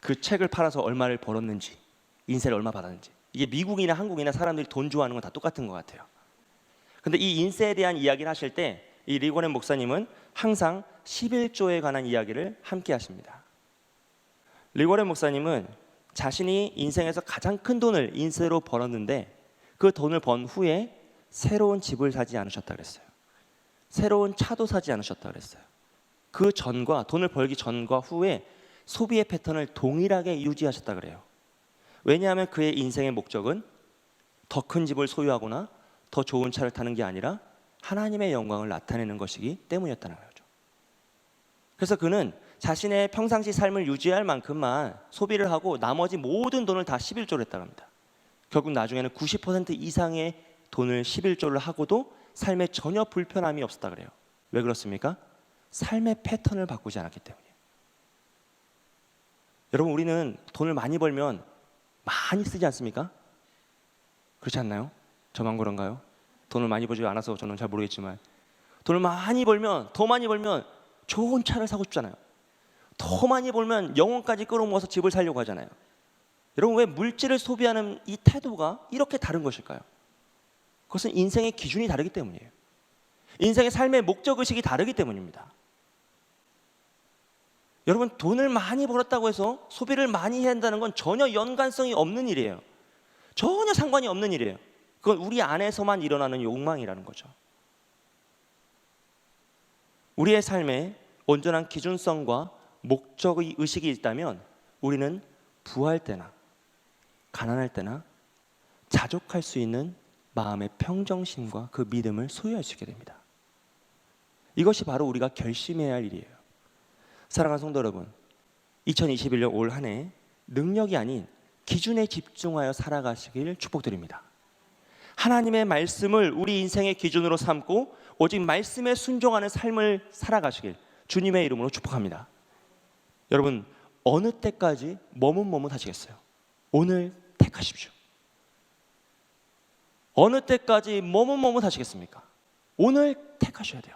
그 책을 팔아서 얼마를 벌었는지, 인세를 얼마 받았는지. 이게 미국이나 한국이나 사람들이 돈 좋아하는 건 다 똑같은 것 같아요. 근데 이 인세에 대한 이야기를 하실 때 이 리고렌 목사님은 항상 11조에 관한 이야기를 함께 하십니다. 리고렌 목사님은 자신이 인생에서 가장 큰 돈을 인세로 벌었는데 그 돈을 번 후에 새로운 집을 사지 않으셨다 그랬어요. 새로운 차도 사지 않으셨다 그랬어요. 그 전과 돈을 벌기 전과 후에 소비의 패턴을 동일하게 유지하셨다 그래요. 왜냐하면 그의 인생의 목적은 더 큰 집을 소유하거나 더 좋은 차를 타는 게 아니라 하나님의 영광을 나타내는 것이기 때문이었다는 거죠. 그래서 그는 자신의 평상시 삶을 유지할 만큼만 소비를 하고 나머지 모든 돈을 다 11조를 했다고 합니다. 결국 나중에는 90% 이상의 돈을 11조를 하고도 삶에 전혀 불편함이 없었다 그래요. 왜 그렇습니까? 삶의 패턴을 바꾸지 않았기 때문이에요. 여러분, 우리는 돈을 많이 벌면 많이 쓰지 않습니까? 그렇지 않나요? 저만 그런가요? 돈을 많이 벌지 않아서 저는 잘 모르겠지만 돈을 많이 벌면, 더 많이 벌면 좋은 차를 사고 싶잖아요. 더 많이 벌면 영혼까지 끌어모아서 집을 살려고 하잖아요. 여러분, 왜 물질을 소비하는 이 태도가 이렇게 다른 것일까요? 그것은 인생의 기준이 다르기 때문이에요. 인생의 삶의 목적의식이 다르기 때문입니다. 여러분, 돈을 많이 벌었다고 해서 소비를 많이 해야 한다는 건 전혀 연관성이 없는 일이에요. 전혀 상관이 없는 일이에요. 그건 우리 안에서만 일어나는 욕망이라는 거죠. 우리의 삶에 온전한 기준성과 목적의 의식이 있다면 우리는 부할 때나 가난할 때나 자족할 수 있는 마음의 평정심과 그 믿음을 소유할 수 있게 됩니다. 이것이 바로 우리가 결심해야 할 일이에요. 사랑하는 성도 여러분, 2021년 올 한 해 능력이 아닌 기준에 집중하여 살아가시길 축복드립니다. 하나님의 말씀을 우리 인생의 기준으로 삼고 오직 말씀에 순종하는 삶을 살아가시길 주님의 이름으로 축복합니다. 여러분, 어느 때까지 머뭇머뭇하시겠어요? 오늘 택하십시오. 어느 때까지 머뭇머뭇하시겠습니까? 오늘 택하셔야 돼요.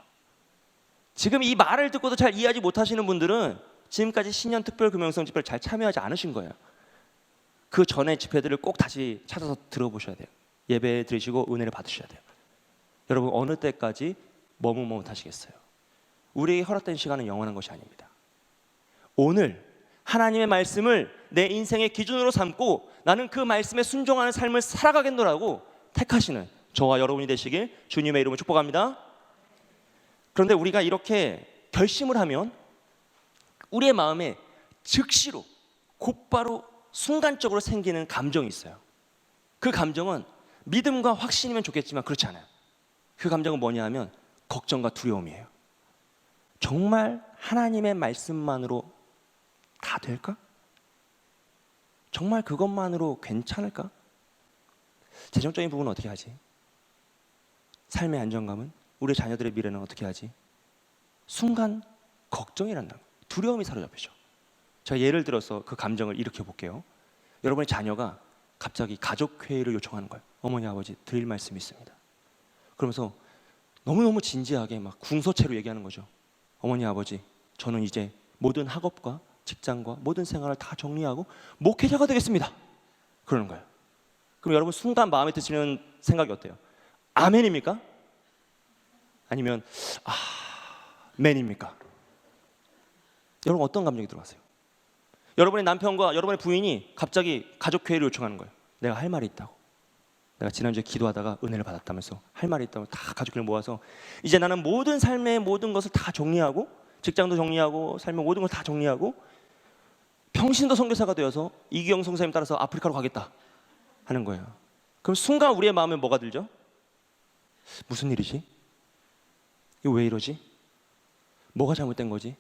지금 이 말을 듣고도 잘 이해하지 못하시는 분들은 지금까지 신년 특별 금융성 집회를 잘 참여하지 않으신 거예요. 그 전에 집회들을 꼭 다시 찾아서 들어보셔야 돼요. 예배 드리시고 은혜를 받으셔야 돼요. 여러분, 어느 때까지 머뭇머뭇하시겠어요? 우리에게 허락된 시간은 영원한 것이 아닙니다. 오늘 하나님의 말씀을 내 인생의 기준으로 삼고 나는 그 말씀에 순종하는 삶을 살아가겠노라고 택하시는 저와 여러분이 되시길 주님의 이름으로 축복합니다. 그런데 우리가 이렇게 결심을 하면 우리의 마음에 즉시로 곧바로 순간적으로 생기는 감정이 있어요. 그 감정은 믿음과 확신이면 좋겠지만 그렇지 않아요. 그 감정은 뭐냐 하면 걱정과 두려움이에요. 정말 하나님의 말씀만으로 다 될까? 정말 그것만으로 괜찮을까? 재정적인 부분은 어떻게 하지? 삶의 안정감은? 우리 자녀들의 미래는 어떻게 하지? 순간 걱정이란다. 두려움이 사로잡히죠. 제가 예를 들어서 그 감정을 일으켜 볼게요. 여러분의 자녀가 갑자기 가족회의를 요청하는 거예요. 어머니 아버지 드릴 말씀이 있습니다. 그러면서 너무너무 진지하게 막 궁서체로 얘기하는 거죠. 어머니 아버지, 저는 이제 모든 학업과 직장과 모든 생활을 다 정리하고 목회자가 되겠습니다. 그러는 거예요. 그럼 여러분 순간 마음에 드시는 생각이 어때요? 아멘입니까? 아니면 맨입니까? 여러분 어떤 감정이 들어가세요? 여러분의 남편과 여러분의 부인이 갑자기 가족회의를 요청하는 거예요. 내가 할 말이 있다고. 내가 지난주에 기도하다가 은혜를 받았다면서 할 말이 있다고 다 가족들 모아서 이제 나는 모든 삶의 모든 것을 다 정리하고 직장도 정리하고 삶의 모든 걸 다 정리하고 평신도 선교사가 되어서 이기영 선생님 따라서 아프리카로 가겠다 하는 거예요. 그럼 순간 우리의 마음에 뭐가 들죠? 무슨 일이지? 이거 왜 이러지? 뭐가 잘못된 거지?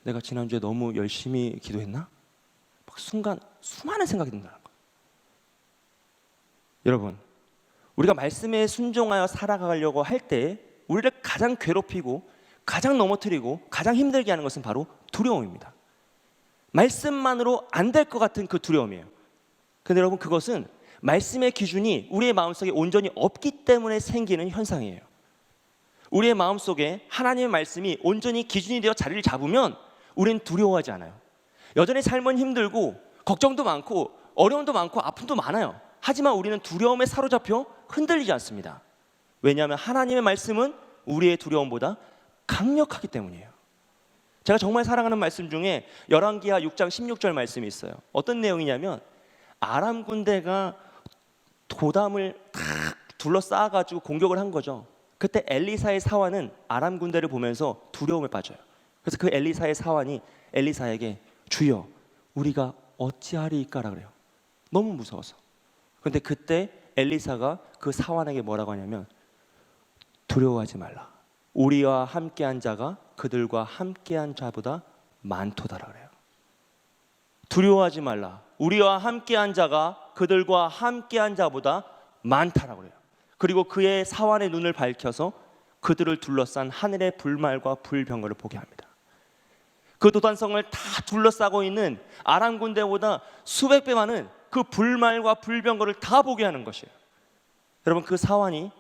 내가 지난주에 너무 열심히 기도했나? 막 순간 수많은 생각이 든다는 거예요. 여러분, 우리가 말씀에 순종하여 살아가려고 할 때 우리를 가장 괴롭히고 가장 넘어뜨리고 가장 힘들게 하는 것은 바로 두려움입니다. 말씀만으로 안 될 것 같은 그 두려움이에요. 근데 여러분, 그것은 말씀의 기준이 우리의 마음속에 온전히 없기 때문에 생기는 현상이에요. 우리의 마음속에 하나님의 말씀이 온전히 기준이 되어 자리를 잡으면 우리는 두려워하지 않아요. 여전히 삶은 힘들고 걱정도 많고 어려움도 많고 아픔도 많아요. 하지만 우리는 두려움에 사로잡혀 흔들리지 않습니다. 왜냐하면 하나님의 말씀은 우리의 두려움보다 강력하기 때문이에요. 제가 정말 사랑하는 말씀 중에 열왕기하 6장 16절 말씀이 있어요. 어떤 내용이냐면 아람 군대가 도담을 탁 둘러싸아가지고 공격을 한 거죠. 그때 엘리사의 사환은 아람 군대를 보면서 두려움에 빠져요. 그래서 그 엘리사의 사환이 엘리사에게 주여 우리가 어찌하리이까라 그래요. 너무 무서워서. 그런데 그때 엘리사가 그 사환에게 뭐라고 하냐면 두려워하지 말라. 우리와 함께한 자가 그들과 함께한 자보다 많도다라 그래요. 두려워하지 말라. 우리와 함께한 자가 그들과 함께한 자보다 많다라고 그래요. 그리고 그의 사환의 눈을 밝혀서 그들을 둘러싼 하늘의 불말과 불병거를 보게 합니다. 그 도단성을 다 둘러싸고 있는 아람 군대보다 수백 배 많은 그 불말과 불병거를 다 보게 하는 것이에요. 여러분, 그 사환이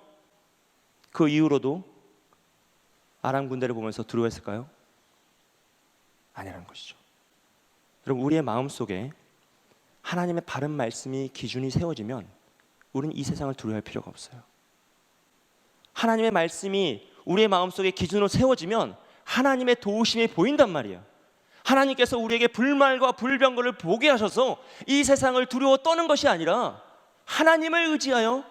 그 이후로도 아람 군대를 보면서 두려워했을까요? 아니라는 것이죠. 여러분, 우리의 마음속에 하나님의 바른 말씀이 기준이 세워지면 우리는 이 세상을 두려워할 필요가 없어요. 하나님의 말씀이 우리의 마음속에 기준으로 세워지면 하나님의 도우심이 보인단 말이에요. 하나님께서 우리에게 불말과 불병거를 보게 하셔서 이 세상을 두려워 떠는 것이 아니라 하나님을 의지하여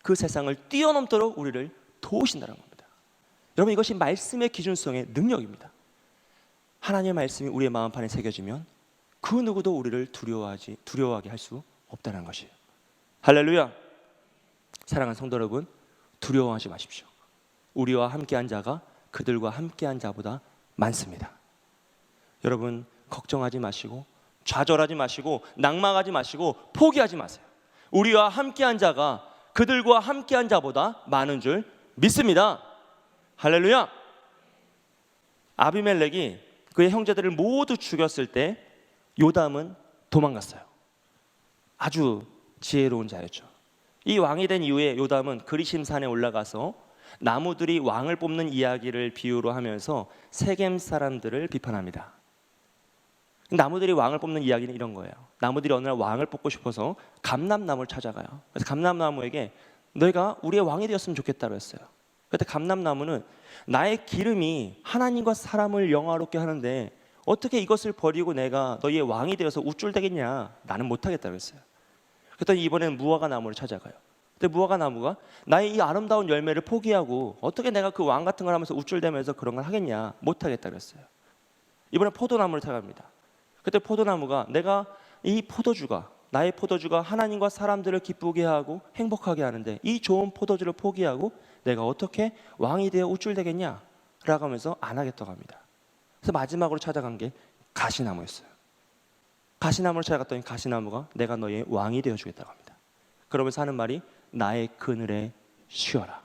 그 세상을 뛰어넘도록 우리를 도우신다는 겁니다. 여러분, 이것이 말씀의 기준성의 능력입니다. 하나님의 말씀이 우리의 마음판에 새겨지면 그 누구도 우리를 두려워하게 할 수 없다는 것이에요. 할렐루야. 사랑하는 성도 여러분, 두려워하지 마십시오. 우리와 함께한 자가 그들과 함께한 자보다 많습니다. 여러분, 걱정하지 마시고 좌절하지 마시고 낙망하지 마시고 포기하지 마세요. 우리와 함께한 자가 그들과 함께한 자보다 많은 줄 믿습니다. 할렐루야. 아비멜렉이 그의 형제들을 모두 죽였을 때 요담은 도망갔어요. 아주 지혜로운 자였죠. 이 왕이 된 이후에 요담은 그리심산에 올라가서 나무들이 왕을 뽑는 이야기를 비유로 하면서 세겜 사람들을 비판합니다. 나무들이 왕을 뽑는 이야기는 이런 거예요. 나무들이 어느 날 왕을 뽑고 싶어서 감람나무를 찾아가요. 그래서 감람나무에게 너희가 우리의 왕이 되었으면 좋겠다고 했어요. 그때 감람나무는 나의 기름이 하나님과 사람을 영화롭게 하는데 어떻게 이것을 버리고 내가 너희의 왕이 되어서 우쭐대겠냐? 나는 못하겠다고 했어요. 그랬더니 이번에는 무화과 나무를 찾아가요. 근데 무화과 나무가 나의 이 아름다운 열매를 포기하고 어떻게 내가 그 왕 같은 걸 하면서 우쭐대면서 그런 걸 하겠냐? 못하겠다고 했어요. 이번에 포도나무를 찾아갑니다. 그때 포도나무가 내가 이 포도주가 나의 포도주가 하나님과 사람들을 기쁘게 하고 행복하게 하는데 이 좋은 포도주를 포기하고 내가 어떻게 왕이 되어 우쭐대겠냐? 라고 하면서 안 하겠다고 합니다. 그래서 마지막으로 찾아간 게 가시나무였어요. 가시나무를 찾아갔더니 가시나무가 내가 너의 왕이 되어주겠다고 합니다. 그러면서 하는 말이 나의 그늘에 쉬어라.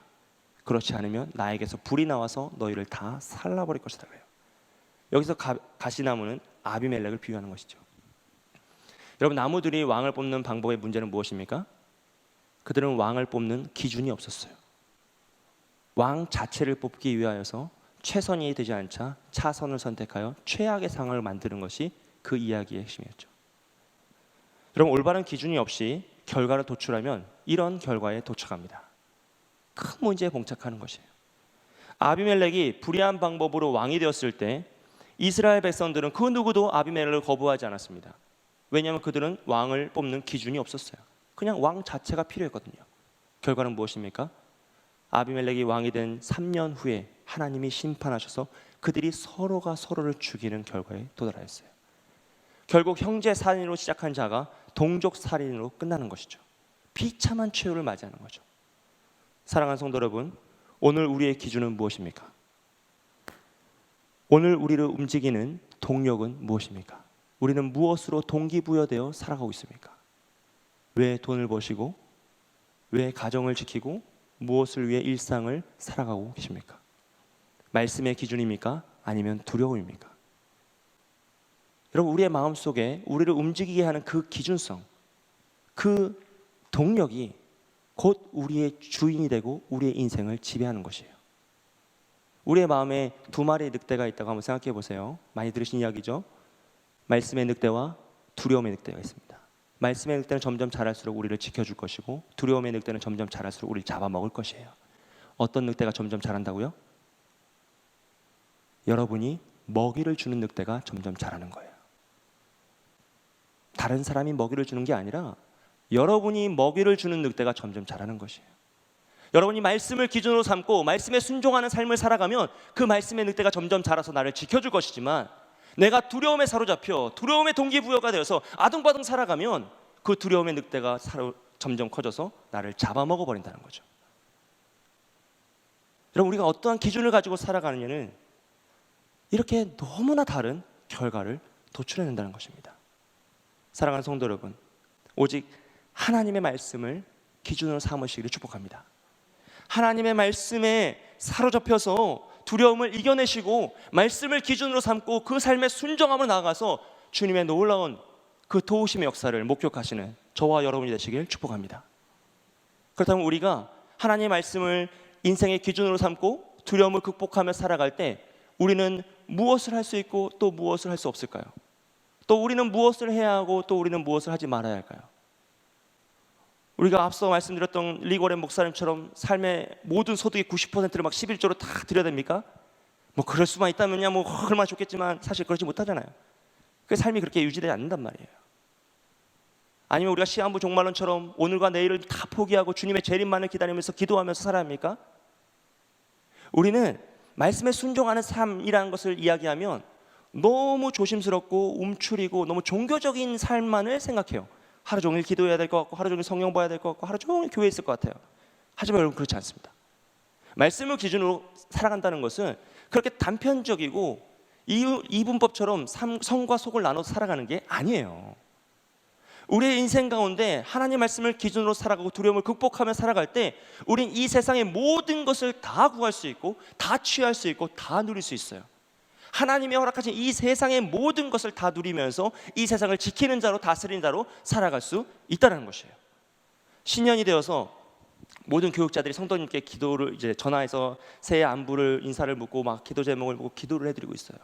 그렇지 않으면 나에게서 불이 나와서 너희를 다 살라버릴 것이다 그래요. 여기서 가시나무는 아비멜렉을 비유하는 것이죠. 여러분, 나무들이 왕을 뽑는 방법의 문제는 무엇입니까? 그들은 왕을 뽑는 기준이 없었어요. 왕 자체를 뽑기 위하여서 최선이 되지 않자 차선을 선택하여 최악의 상황을 만드는 것이 그 이야기의 핵심이었죠. 여러분, 올바른 기준이 없이 결과를 도출하면 이런 결과에 도착합니다. 큰 문제에 봉착하는 것이에요. 아비멜렉이 불의한 방법으로 왕이 되었을 때 이스라엘 백성들은 그 누구도 아비멜렉을 거부하지 않았습니다. 왜냐하면 그들은 왕을 뽑는 기준이 없었어요. 그냥 왕 자체가 필요했거든요. 결과는 무엇입니까? 아비멜렉이 왕이 된 3년 후에 하나님이 심판하셔서 그들이 서로가 서로를 죽이는 결과에 도달하였어요. 결국 형제 살인으로 시작한 자가 동족 살인으로 끝나는 것이죠. 비참한 최후를 맞이하는 거죠. 사랑하는 성도 여러분, 오늘 우리의 기준은 무엇입니까? 오늘 우리를 움직이는 동력은 무엇입니까? 우리는 무엇으로 동기부여되어 살아가고 있습니까? 왜 돈을 버시고 왜 가정을 지키고 무엇을 위해 일상을 살아가고 계십니까? 말씀의 기준입니까? 아니면 두려움입니까? 여러분, 우리의 마음속에 우리를 움직이게 하는 그 기준성, 그 동력이 곧 우리의 주인이 되고 우리의 인생을 지배하는 것이에요. 우리의 마음에 두 마리의 늑대가 있다고 한번 생각해 보세요. 많이 들으신 이야기죠? 말씀의 늑대와 두려움의 늑대가 있습니다. 말씀의 늑대는 점점 자랄수록 우리를 지켜줄 것이고 두려움의 늑대는 점점 자랄수록 우리를 잡아먹을 것이에요. 어떤 늑대가 점점 자란다고요? 여러분이 먹이를 주는 늑대가 점점 자라는 거예요. 다른 사람이 먹이를 주는 게 아니라 여러분이 먹이를 주는 늑대가 점점 자라는 것이에요. 여러분이 말씀을 기준으로 삼고 말씀에 순종하는 삶을 살아가면 그 말씀의 늑대가 점점 자라서 나를 지켜줄 것이지만 내가 두려움에 사로잡혀 두려움의 동기부여가 되어서 아둥바둥 살아가면 그 두려움의 늑대가 점점 커져서 나를 잡아먹어 버린다는 거죠. 여러분, 우리가 어떠한 기준을 가지고 살아가느냐는 이렇게 너무나 다른 결과를 도출해낸다는 것입니다. 사랑하는 성도 여러분, 오직 하나님의 말씀을 기준으로 삼으시기를 축복합니다. 하나님의 말씀에 사로잡혀서 두려움을 이겨내시고 말씀을 기준으로 삼고 그 삶의 순종함으로 나아가서 주님의 놀라운 그 도우심의 역사를 목격하시는 저와 여러분이 되시길 축복합니다. 그렇다면 우리가 하나님의 말씀을 인생의 기준으로 삼고 두려움을 극복하며 살아갈 때 우리는 무엇을 할 수 있고 또 무엇을 할 수 없을까요? 또 우리는 무엇을 해야 하고 또 우리는 무엇을 하지 말아야 할까요? 우리가 앞서 말씀드렸던 리고렌 목사님처럼 삶의 모든 소득의 90%를 막 11조로 다 드려야 됩니까? 뭐 그럴 수만 있다면야 뭐 얼마나 좋겠지만 사실 그렇지 못하잖아요. 그 삶이 그렇게 유지되지 않는단 말이에요. 아니면 우리가 시한부 종말론처럼 오늘과 내일을 다 포기하고 주님의 재림만을 기다리면서 기도하면서 살아야 합니까? 우리는 말씀에 순종하는 삶이라는 것을 이야기하면 너무 조심스럽고 움츠리고 너무 종교적인 삶만을 생각해요. 하루 종일 기도해야 될 것 같고 하루 종일 성경 봐야 될 것 같고 하루 종일 교회에 있을 것 같아요. 하지만 여러분, 그렇지 않습니다. 말씀을 기준으로 살아간다는 것은 그렇게 단편적이고 이분법처럼 성과 속을 나눠서 살아가는 게 아니에요. 우리의 인생 가운데 하나님 말씀을 기준으로 살아가고 두려움을 극복하며 살아갈 때 우린 이 세상의 모든 것을 다 구할 수 있고 다 취할 수 있고 다 누릴 수 있어요. 하나님이 허락하신 이 세상의 모든 것을 다 누리면서 이 세상을 지키는 자로 다스리는 자로 살아갈 수 있다는 것이에요. 신년이 되어서 모든 교육자들이 성도님께 기도를 이제 전화해서 새해 안부를 인사를 묻고 막 기도 제목을 묻고 기도를 해드리고 있어요.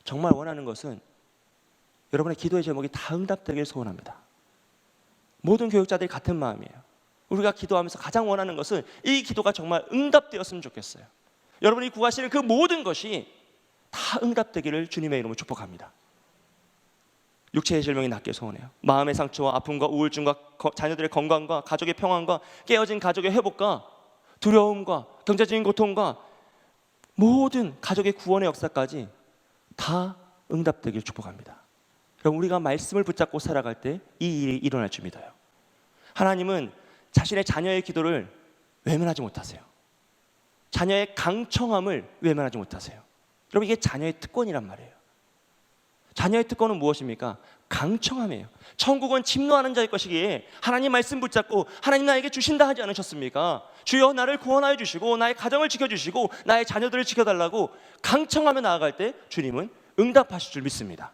정말 원하는 것은 여러분의 기도의 제목이 다 응답되길 소원합니다. 모든 교육자들이 같은 마음이에요. 우리가 기도하면서 가장 원하는 것은 이 기도가 정말 응답되었으면 좋겠어요. 여러분이 구하시는 그 모든 것이 다 응답되기를 주님의 이름으로 축복합니다. 육체의 질병이 낫길 소원해요. 마음의 상처와 아픔과 우울증과 자녀들의 건강과 가족의 평안과 깨어진 가족의 회복과 두려움과 경제적인 고통과 모든 가족의 구원의 역사까지 다 응답되길 축복합니다. 여러분, 우리가 말씀을 붙잡고 살아갈 때 이 일이 일어날 줄 믿어요. 하나님은 자신의 자녀의 기도를 외면하지 못하세요. 자녀의 강청함을 외면하지 못하세요. 여러분, 이게 자녀의 특권이란 말이에요. 자녀의 특권은 무엇입니까? 강청함이에요. 천국은 침노하는 자의 것이기에 하나님 말씀 붙잡고 하나님 나에게 주신다 하지 않으셨습니까? 주여 나를 구원하여 주시고 나의 가정을 지켜주시고 나의 자녀들을 지켜달라고 강청하며 나아갈 때 주님은 응답하실 줄 믿습니다.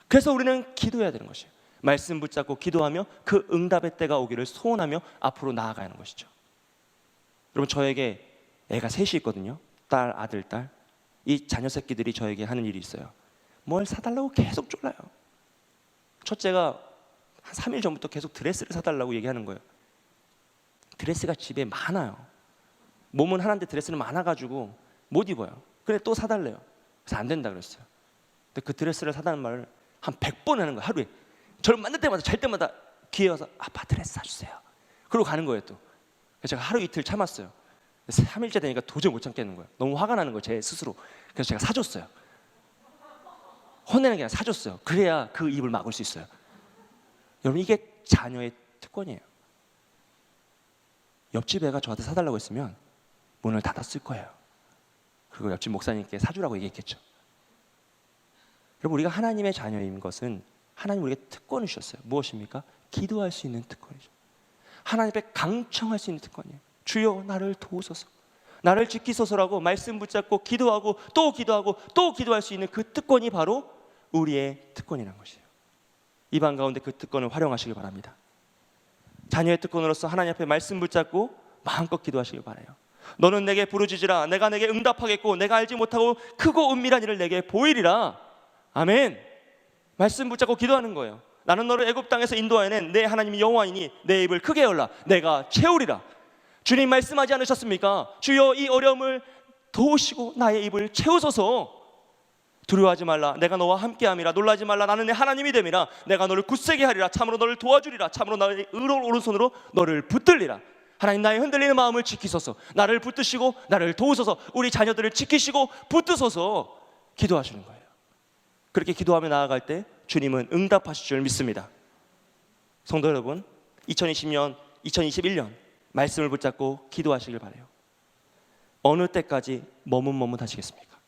그래서 우리는 기도해야 되는 것이에요. 말씀 붙잡고 기도하며 그 응답의 때가 오기를 소원하며 앞으로 나아가야 하는 것이죠. 여러분, 저에게 애가 셋이 있거든요. 딸, 아들, 딸. 이 자녀 새끼들이 저에게 하는 일이 있어요. 뭘 사달라고 계속 졸라요. 첫째가 한 3일 전부터 계속 드레스를 사달라고 얘기하는 거예요. 드레스가 집에 많아요. 몸은 하나인데 드레스는 많아가지고 못 입어요. 그래 또 사달래요. 그래서 안 된다 그랬어요. 근데 그 드레스를 사달라는 말을 한 100번 하는 거예요. 하루에. 저를 만날 때마다 잘 때마다 기회 와서 아빠 드레스 사주세요. 그러고 가는 거예요 또. 그래서 제가 하루 이틀 참았어요. 3일째 되니까 도저히 못 참겠는 거예요. 너무 화가 나는 거예요, 제 스스로. 그래서 제가 사줬어요. 혼내는 게 아니라 사줬어요. 그래야 그 입을 막을 수 있어요. 여러분, 이게 자녀의 특권이에요. 옆집 애가 저한테 사달라고 했으면 문을 닫았을 거예요. 그리고 옆집 목사님께 사주라고 얘기했겠죠. 여러분, 우리가 하나님의 자녀인 것은 하나님 우리에게 특권을 주셨어요. 무엇입니까? 기도할 수 있는 특권이죠. 하나님 앞에 강청할 수 있는 특권이에요. 주여 나를 도우소서, 나를 지키소서라고 말씀 붙잡고 기도하고 또 기도하고 또 기도할 수 있는 그 특권이 바로 우리의 특권이라는 것이에요. 이 방 가운데 그 특권을 활용하시길 바랍니다. 자녀의 특권으로서 하나님 앞에 말씀 붙잡고 마음껏 기도하시길 바라요. 너는 내게 부르짖으라. 내가 내게 응답하겠고 내가 알지 못하고 크고 은밀한 일을 내게 보이리라. 아멘. 말씀 붙잡고 기도하는 거예요. 나는 너를 애굽 땅에서 인도하여낸 내 하나님이 여호와이니 내 입을 크게 열라. 내가 채우리라. 주님 말씀하지 않으셨습니까? 주여 이 어려움을 도우시고 나의 입을 채우소서. 두려워하지 말라. 내가 너와 함께함이라. 놀라지 말라. 나는 내 하나님이 됨이라. 내가 너를 굳세게 하리라. 참으로 너를 도와주리라. 참으로 나의 의로운 오른손으로 너를 붙들리라. 하나님, 나의 흔들리는 마음을 지키소서. 나를 붙드시고 나를 도우소서. 우리 자녀들을 지키시고 붙드소서. 기도하시는 거예요. 그렇게 기도하며 나아갈 때 주님은 응답하실 줄 믿습니다. 성도 여러분, 2020년, 2021년 말씀을 붙잡고 기도하시길 바라요. 어느 때까지 머뭇머뭇하시겠습니까?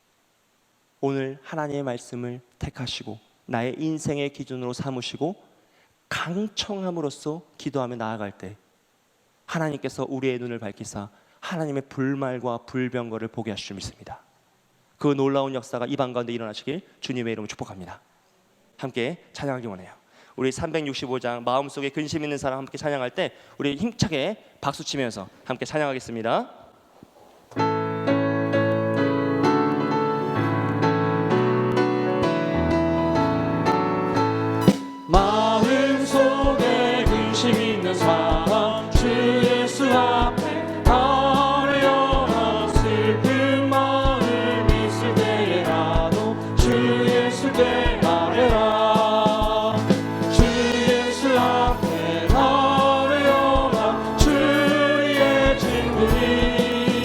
오늘 하나님의 말씀을 택하시고 나의 인생의 기준으로 삼으시고 강청함으로써 기도하며 나아갈 때 하나님께서 우리의 눈을 밝히사 하나님의 불말과 불병거를 보게 하실 줄 믿습니다. 그 놀라운 역사가 이 방 가운데 일어나시길 주님의 이름으로 축복합니다. 함께 찬양하기 원해요. 우리 365장 마음속에 근심 있는 사람 함께 찬양할 때 우리 힘차게 박수 치면서 함께 찬양하겠습니다. 마음속에 근심 있는 사람 주 예수 앞에 아뢰어라. 슬픈 마음 있을 때에라도 주 예수께 아뢰라. 주 예수 앞에 아뢰어라. 주의 친구니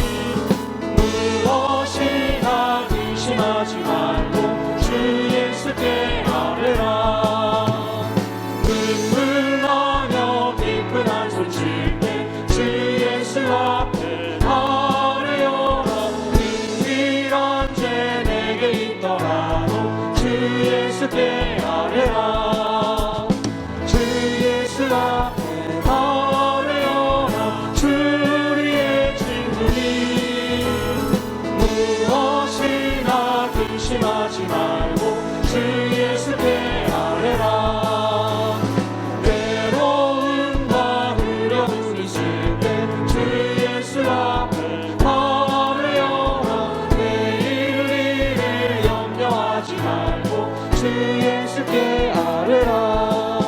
무엇이나 근심하지 말고 주 예수께 아뢰라. 눈물 나며 깊은 한숨 쉴 때 주 예수 앞에 아뢰어라. 은밀한 죄 내게 있더라도 주 예수께 아뢰라. 주 예수 앞에 아뢰어라. 주 우리의 친구니 무엇이나 근심하지 말고 주 예수께 아뢰라. 외로움과 두려움 있을 때 주 예수 앞에 아뢰어라. 내일 일을 염려하지 말고 주 예수께 아뢰라.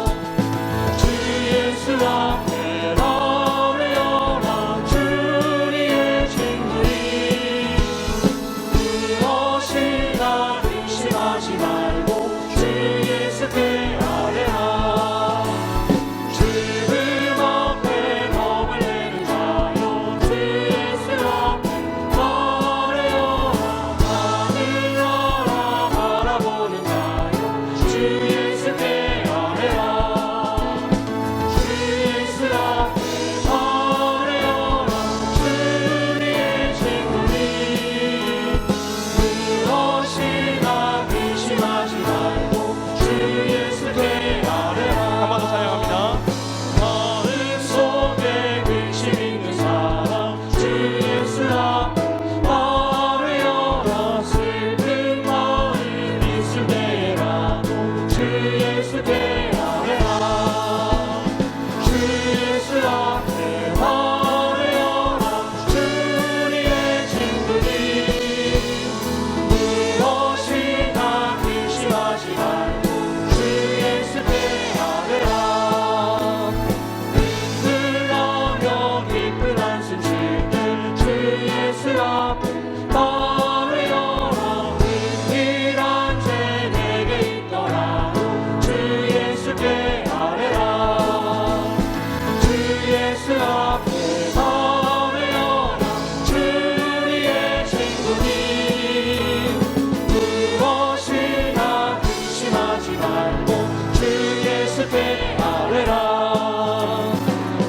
주 예수 앞에 아뢰어라. 주 우리의 친구니 무엇이나 근심하지 말고 주 예수께 아뢰라. 죽음 앞에 겁을 내는 자여 주 예수 앞에 아뢰어라. 하늘 나라 바라보는 자여 주 예수께 아뢰라. 주 예수 앞에 아뢰어라. 주 우리의 친구니 무엇이나 근심하지 말고 주 예수께 아뢰라. 한 번 더 찬양합니다. 마음속에 근심 있는 사람 주 예수 앞에 아뢰어라. 슬픈 마음 있을 때라도 주 예수께 아뢰라. 주 예수 앞에 아뢰어라. 주 우리의 친구니 무엇이나 근심하지 말고 주 예수께 아뢰라. 눈물 나며 깊은 한숨 쉴 때 주 예수 앞에 아뢰어라. 은밀한 죄 내게 있더라도 주 예수께 아뢰라. 주 예수 앞에 아뢰어라. 주 우리의 친구니 무엇이나 근심하지 말고 주 예수께 아뢰라.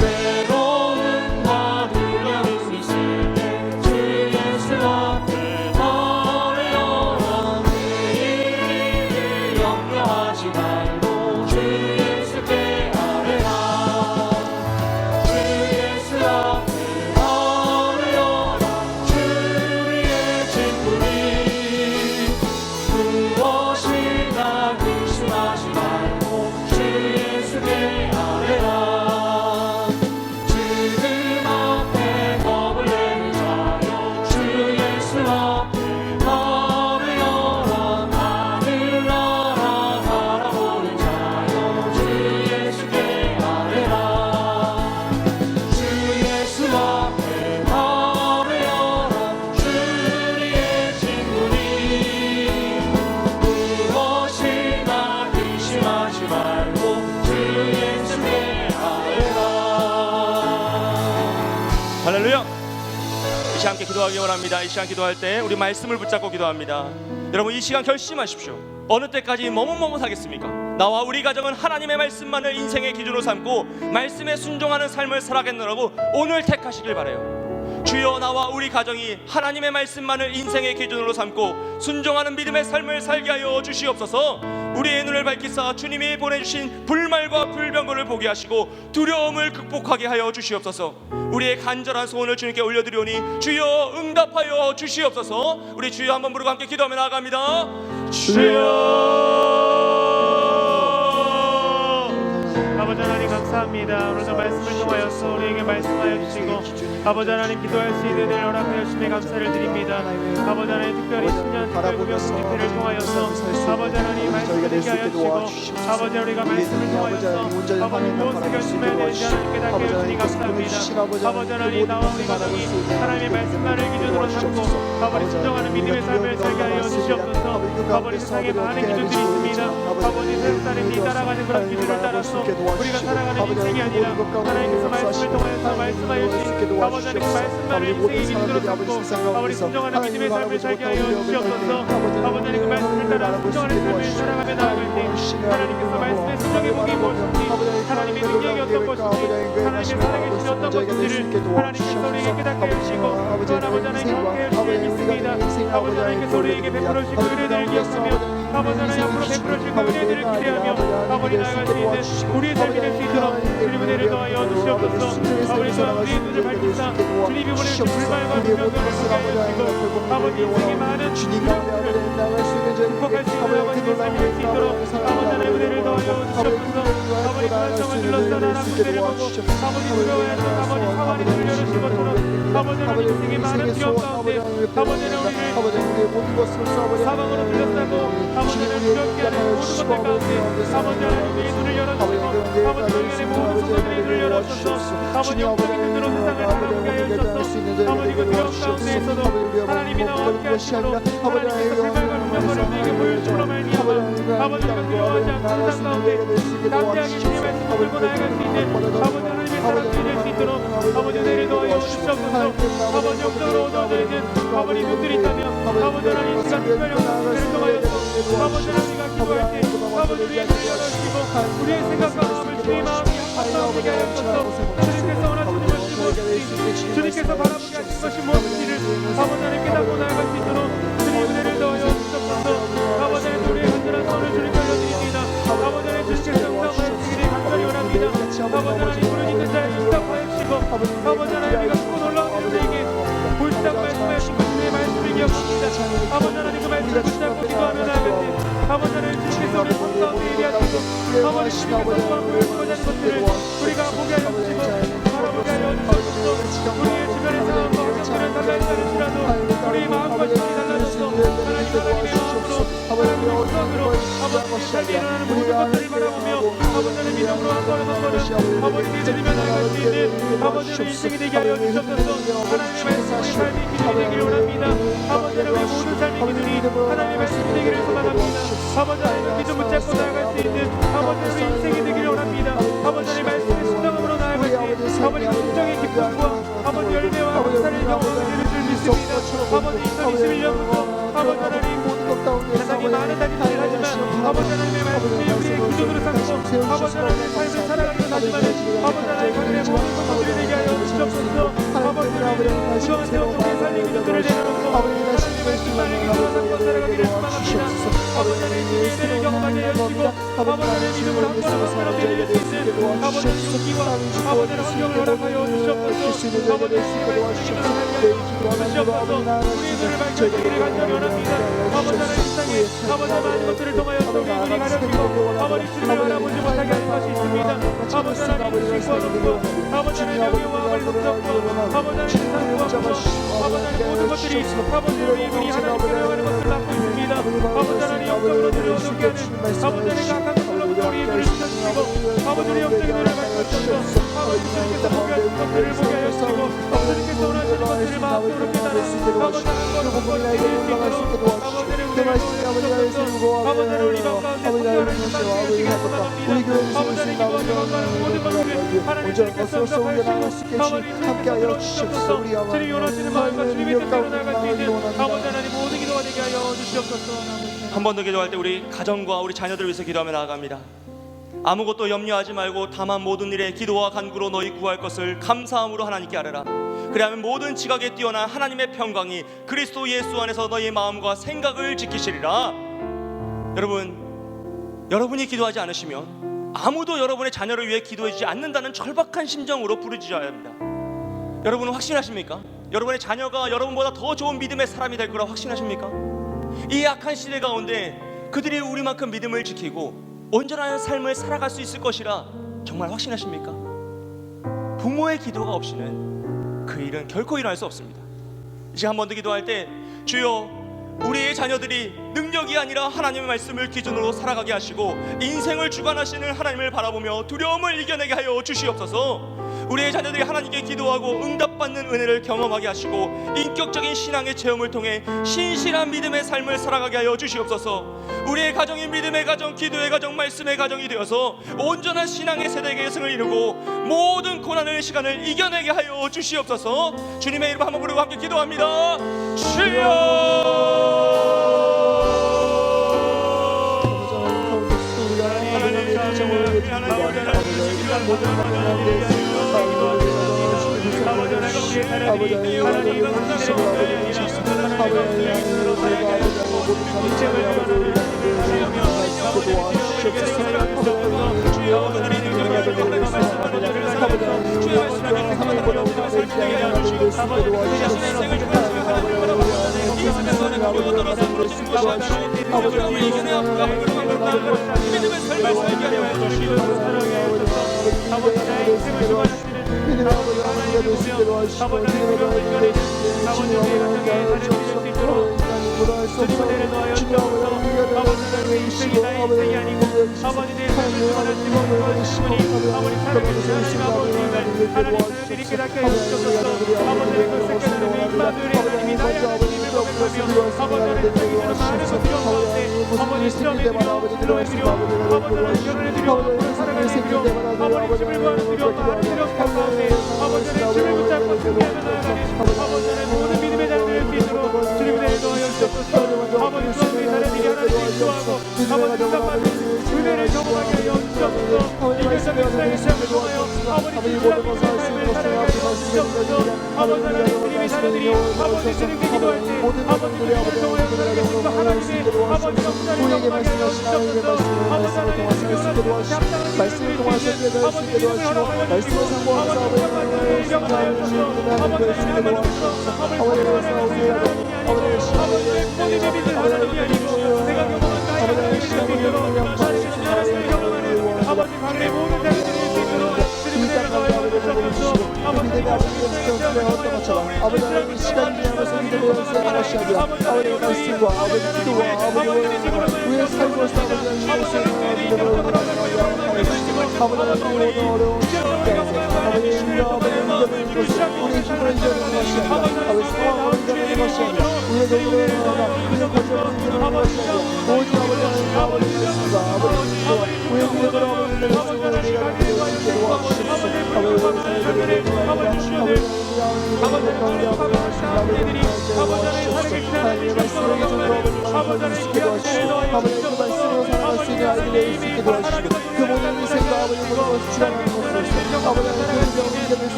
외로움과 두려움 있을 때 주 예수 앞에 아뢰어라. 내일 일을 염려하지 말고 주 예수께 아뢰라. 주 예수 앞에 아뢰어라. 주 우리의 친구니 무엇이나 근심하지 말고 주 예수께 아뢰라. 죽음 앞에 겁을 내는 자여 주 예수 앞에 아뢰어라. 하늘 나라 바라보는 자여 주 예수께 아뢰라. 주 예수 앞에 아뢰어라. 주 우리의 친구니 무엇이나 근심하지 말고 주 예수께 아뢰라. 할렐루야. 이 시간 함께 기도하기 원합니다. 이 시간 기도할 때 우리 말씀을 붙잡고 기도합니다. 여러분 이 시간 결심하십시오. 어느 때까지 머뭇머뭇하겠습니까? 나와 우리 가정은 하나님의 말씀만을 인생의 기준으로 삼고 말씀에 순종하는 삶을 살아가느라고 오늘 택하시길 바라요. 주여, 나와 우리 가정이 하나님의 말씀만을 인생의 기준으로 삼고 순종하는 믿음의 삶을 살게 하여 주시옵소서. 우리의 눈을 밝히사 주님이 보내주신 불말과 불병거를 보게 하시고 두려움을 극복하게 하여 주시옵소서. 우리의 간절한 소원을 주님께 올려드리오니 주여 응답하여 주시옵소서. 우리 주여 한번 부르고 함께 기도하며 나아갑니다. 주여. 아버지 하나님 감사합니다. 오늘도 말씀을 통하여서 우리에게 말씀하여 주시고 아버지 하나님 기도할 수 있는 을 허락하여 주심에 감사를 드립니다. 아버지 하나님 특별히 신년 특별 구명 집회를 통하여서 아버지 하나님 말씀을 듣게 하여 주시고 아버지 우리가 말씀을 통하여서 아버지 무엇을 결심해야 되는지 하나님께 닿게 해주시니 감사합니다. 아버지 하나님 나와 우리 가정이 하나님의 말씀만을 기준으로 삼고 아버지 순종하는 믿음의 삶을 살게 하여 주시옵소서. 아버지 세상에 많은 기준들이 있습니다. 아버지 세상 사람이 따라가는 그런 기준을 따라서 우리가 살아가는 인생이 아니라 하나님께서 말씀을 통하여서 말씀하여 주신 아버지 하나님 그 말씀만을 인생의 기준으로 삼고 아버지 순종하는 믿음의 삶을 살게 하여 주시옵소서. 아버지 하나님 그 말씀을 따라 순종하는 삶을 살아가며 나아갈 때 하나님께서 말씀의 순종의 복이 무엇인지 하나님의 능력이 어떤 것인지 하나님의 살아계신 어떤 것인지를 하나님께서 우리에게 깨닫게 해주시고 또한 아버지 하나님 함께 해주시길 믿습니다. 아버지 하나님께서 우리에게 베풀어 주실 그 은혜들을 기억하며 아버지 하나님 앞으로 베풀어 주실 그 은혜들을 기대하며 아버지 나아갈 수 있는 우리의 삶이 될 수 있도록 주님 은혜를 더하여 주시옵소서. 아버지 또한 우리의 눈을 밝히사 주님이 보내주신 불말과 불병을 보게 하여 주시고 아버지 인생의 많은 두려움을 극복할 수 있는 아버지의 삶이 될 수 있도록 아버지 하나님 은혜를 더하여 주시옵소서. 아버지 불안성을 둘러싼 나라 군대를 보고 아버지 두려워했던 아버지 사관이 열어주신 것처럼 아버지 하나님 인생의 많은 두려움 가운데 아버지 하나님 우리를 사방으로 둘러싸고 아버지 하나님 두렵게 하는 모든 것들 가운데 아버지 하나님 우리의 눈을 열어주시고 아버지 하나님 모든 소설들의 눈을 열어주셔서 아버지 영적인 눈으로 세상을 바라보게 하여 주셔서 아버지 그 두려움 가운데에서도 하나님이 나와 함께 하시도록 하나님께서 불말과 불병거를 우리에게 보여주시므로 말미암아 아버지 그 두려워하지 않고 세상 가운데 담대하게 주님의 말씀을 들고 나아갈 수 있는 아버지 하나님의 사람들이 될 수 있도록 아버지 은혜를 더하여 주시옵소서. 아버지 영적으로 얻어져 있는 아버지 눈들이 있다면 아버지 하나님 시간 특별히 은혜를 통하여서 아버지 하나님과 기도할 때 아버지 우리의 눈을 열어주시고 우리의 생각과 마음을 주님의 마음이 합하게 하여 주셔서 주님께서 원하시는 것이 무엇인지 주님께서 바라보게 하신 것이 무엇인지를 아버지 하나님 깨닫고 나아갈 수 있도록 주님의 은혜를 더하여 주시옵소서. 아버지 하나님 우리의 간절한 소원을 주님께 올려드립니다. 아버지 하나님 주님께서 응답하여 주시기를 간절히 원합니다. 아버지 하나님 부르짖는 있는 자에게 응답하여 주시고 아버지 하나님 우리가 크고 놀라운 일들에게 불쌍 말씀하신 것의 말씀을 기억합니다. 아버지 하나님 그 말씀을 붙잡고 기도하며 나아갈 때 아버지 하나님 주님께서 우리 삶 가운데 일하시고 아버지 주님께서 또한 보여주고자 하는 것들을 우리가 보게 하여 주시고 바라보게 하여 주시옵소서. 우리의 주변의 상황과 환경들을 달라지지 않을지라도 우리의 마음과 심이 달라져서 하나님의 마음으로 하나님의 영광으로 아버지의 삶에 일어나는 모든 것들을 바라보며 아버지 하나님 믿음으로 한 걸음 한 걸음 아버지께 드리며 나아갈 수 있는 아버지의 인생이 되게 하여 주시옵소서. 하나님의 말씀이 삶의 기준이 되기를 원합니다. 아버지 하나님의 모든 삶의 기준이 하나님의 말씀이 되기를 소망합니다. 아버지 하나님의 믿음 붙잡고 나아갈 수 있는 아버지 하나님의 인생이 되기를 원합니다. 아버지 하나님의 말씀의 순종함으로 나아갈 때 아버지 순종의 기쁨과 아버지 열매와 감사를 경험하게 줄 믿습니다. 아버지 2021년부터 아버지 하나님 세상에 많은 달인들이 하지만 아버지 하나님의 말씀이 우리의 기준으로 삼고 아버지 하나님의 삶을 살아가기를 하지만 아버지 하나님 우리의 모든 것들을 되게 하여 주시옵소서. 아버지 하나님 주어한 세웠던 우리의 삶의 기준들을 내려놓고 하나님의 말씀만을 기준으로 삼고 살아가기를 소망합니다. 아버지 하나님 주의 은혜를 경험하게 하여 주시고 아버지 하나님 믿음으로 한 걸음 한 걸음 내릴 수 있는 아버지 하나님 용기와 아버지 하나님 환경을 허락하여 주시옵소서. 아버지 하나님의 말씀이 살게 하여 주시옵소서. 우리의 눈을 밝혀주기를 간절히 원합니다. 아버지 하나님 세상에 아버지 많은 것들을 통하여서 우리의 눈이 가려지고 아버지 주님을 알아보지 못하게 하는 것이 있습니다. 아버지 하나님 징벌없고 아버지 하나님 명예와 말씀없고 아버지 하나님 세상과 무섭고 아버지 하나님 모든 것들이 아버지 우리의 눈이 하나님께 나아가는 것을 막고 있습니다. 아버지 하나님 영적으로 눈을 어둡게 하는 아버지 하나님 악한 것들로부터 우리의 눈을 씻어주시고 아버지 우리 영적인 눈을 밝혀주셔서 아버지 주님께서 보게 하신 것들을 보게 하여 주시고 주님께서 원하시는 것들을 마음속으로 깨달아 아버지 하나님 것을 드릴 수 있도록 아버지를 우리를 도와주셔서 아버지를 우리 방 가운데 통과하는 것을 주시기를 소망합니다. 아버지를 기도하며 건강하는 모든 것들을 하나님 주님께서 응답하시고 아버지 주님께서 들어주셔서 주님이 원하시는 마음과 주님의 뜻대로 나아갈 수 있는 아버지 하나님 모든 기도가 되게 하여 주시옵소서. 한 번 더 기도할 때 우리 가정과 우리 자녀들을 위해서 기도하며 나아갑니다. 아무것도 염려하지 말고 다만 모든 일에 기도와 간구로 너희 구할 것을 감사함으로 하나님께 아뢰라. 그리하면 모든 지각에 뛰어난 하나님의 평강이 그리스도 예수 안에서 너희의 마음과 생각을 지키시리라. 여러분이 기도하지 않으시면 아무도 여러분의 자녀를 위해 기도해주지 않는다는 절박한 심정으로 부르짖어야 합니다. 여러분은 확신하십니까? 여러분의 자녀가 여러분보다 더 좋은 믿음의 사람이 될 거라 확신하십니까? 이 악한 시대 가운데 그들이 우리만큼 믿음을 지키고 온전한 삶을 살아갈 수 있을 것이라 정말 확신하십니까? 부모의 기도가 없이는 그 일은 결코 일어날 수 없습니다. 이제 한 번 더 기도할 때 주여 우리의 자녀들이 능력이 아니라 하나님의 말씀을 기준으로 살아가게 하시고 인생을 주관하시는 하나님을 바라보며 두려움을 이겨내게 하여 주시옵소서. 우리의 자녀들이 하나님께 기도하고 응답받는 은혜를 경험하게 하시고 인격적인 신앙의 체험을 통해 신실한 믿음의 삶을 살아가게 하여 주시옵소서. 우리의 가정이 믿음의 가정, 기도의 가정, 말씀의 가정이 되어서 온전한 신앙의 세대 계승을 이루고 모든 고난의 시간을 이겨내게 하여 주시옵소서. 주님의 이름 한번 부르고 함께 기도합니다. 주여 아버지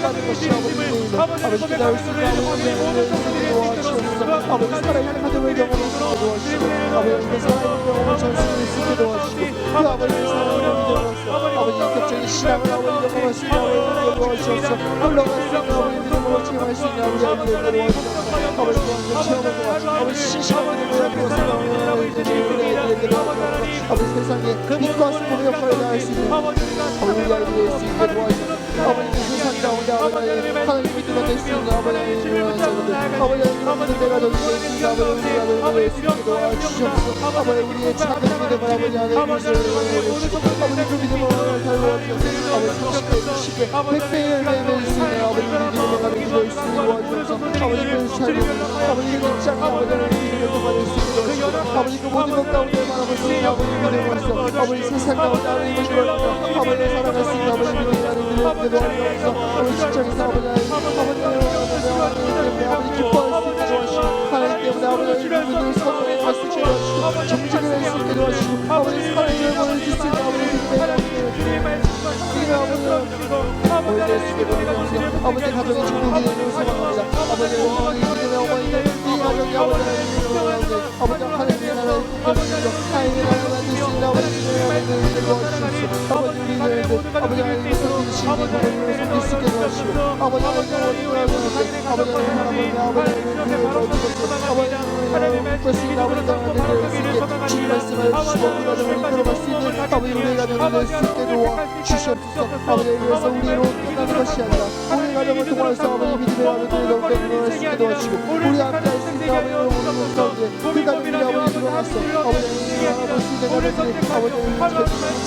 살아가는 것이 아버지 아버지 기다릴 수 있는 아버지 도와주옵소서. 아버지 살아있는 하나님을 경험할 수 있게 도와주시고 아버지 살아있는 영혼을 전승할 수 있게 도와주시고 그 아버지 사랑을 믿음으로써 아버지 인격적인 신앙을 아버지 경험할 수 있는 아버지 도와주옵소서. 흘러갈 수 있는 아버지 믿음으로 체험할 수 있는 아버지 도와주옵소서. 아버지 체험을 도와주시고 아버지 신실함을 도와주옵소서. 아버지 세상에 빛과 소금의 역할을 다할 수 있는 아버지 우리 아이들이 될 수 있게 도와주시고 아버지 세상 가운데 아버지 하나님 믿음을 낼 수 있는 아버지 아버지 내가 더 될수 있는 아버지 우리 아들 될 수 있게 도와주시옵소서. 아버지 우리의 작은 믿음을 아버지 안에 주시옵소서. 아버지 그 믿음을 달려주옵소서. 아버지 30배, 90배, 100배를 내릴 수 있는 아버지 우리 믿음을 가는 기도할 수 있는 도와주옵소서. 아버지 그 삶을 아버지 그 입장 아버지 믿음을 통과될 수 있게 도와주시고 아버지 그 모든 것 가운데 말하고 수 있는 아버지 믿음으로써 아버지 세상 가운데 하나님을 기도하며 아버지 살아갈 수 있는 아버지 믿음이라는 믿음을 기도하면서 아버지 직장에서 아버지 아버지 기뻐할 수 있게 도와주시고 하나님 때문에 아버지 믿음을 선동할 수 있게 도와주시고 정직을 할 수 있게 도와주시고 아버지 사랑을 보여줄 수 있는 아버지 믿음의 아버지 될 수 있게 도와주시고 아버지 가정의 축복이 되는 소망합니다. 아버지 믿음의 어머니들 이 가정이 아버지 하나님의 나라를 꿈꾸시고 하나님의 나라를 만들 수 있는 아버지 믿음을 도와주시옵소서. 아버지 우리들도 아버지 하나님의 성기를 신기를 섬길 수 있게 도와주시고 아버지 하나님의 아버지 주님 말씀을 주시고 우리 가정을 이끌어갈 수 있는 아버지 우리의 가정을 낼 수 있게 도와주시옵소서. 아버지 위해서 우리로 끝나는 것이 아니라 우리 가정을 통해서 아버지 믿음의 아버지를 더욱더 일어날 수 있게 도와주시고 우리 함께 할 수 있는 아버지 우리 가운데 그 가정들이 아버지 일어나서 아버지 알아볼 수 있는 가정들이 아버지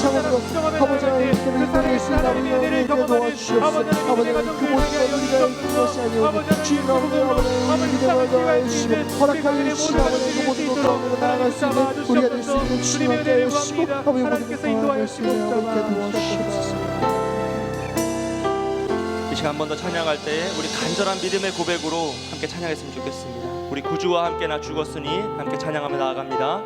창원으로 아버지 하나님을 이끌어낼 수 있는 아버지를 도와주시옵소서. 아버지 그 모든 것 우리가 이끌 것이 아니오니 주님 아버지 믿음을 더하시고 허락하여 주시는 아버지 그 모든 것 가운데로 나아갈 수 있는 우리가 될 수 있는 주님 함께 하시고 아버지 모든 것 나아갈 수 있는 아버지께 도와주시옵소서. 이 시간 한 번 더 찬양할 때에 우리 간절한 믿음의 고백으로 함께 찬양했으면 좋겠습니다. 우리 구주와 함께 나 죽었으니 함께 찬양하며 나아갑니다.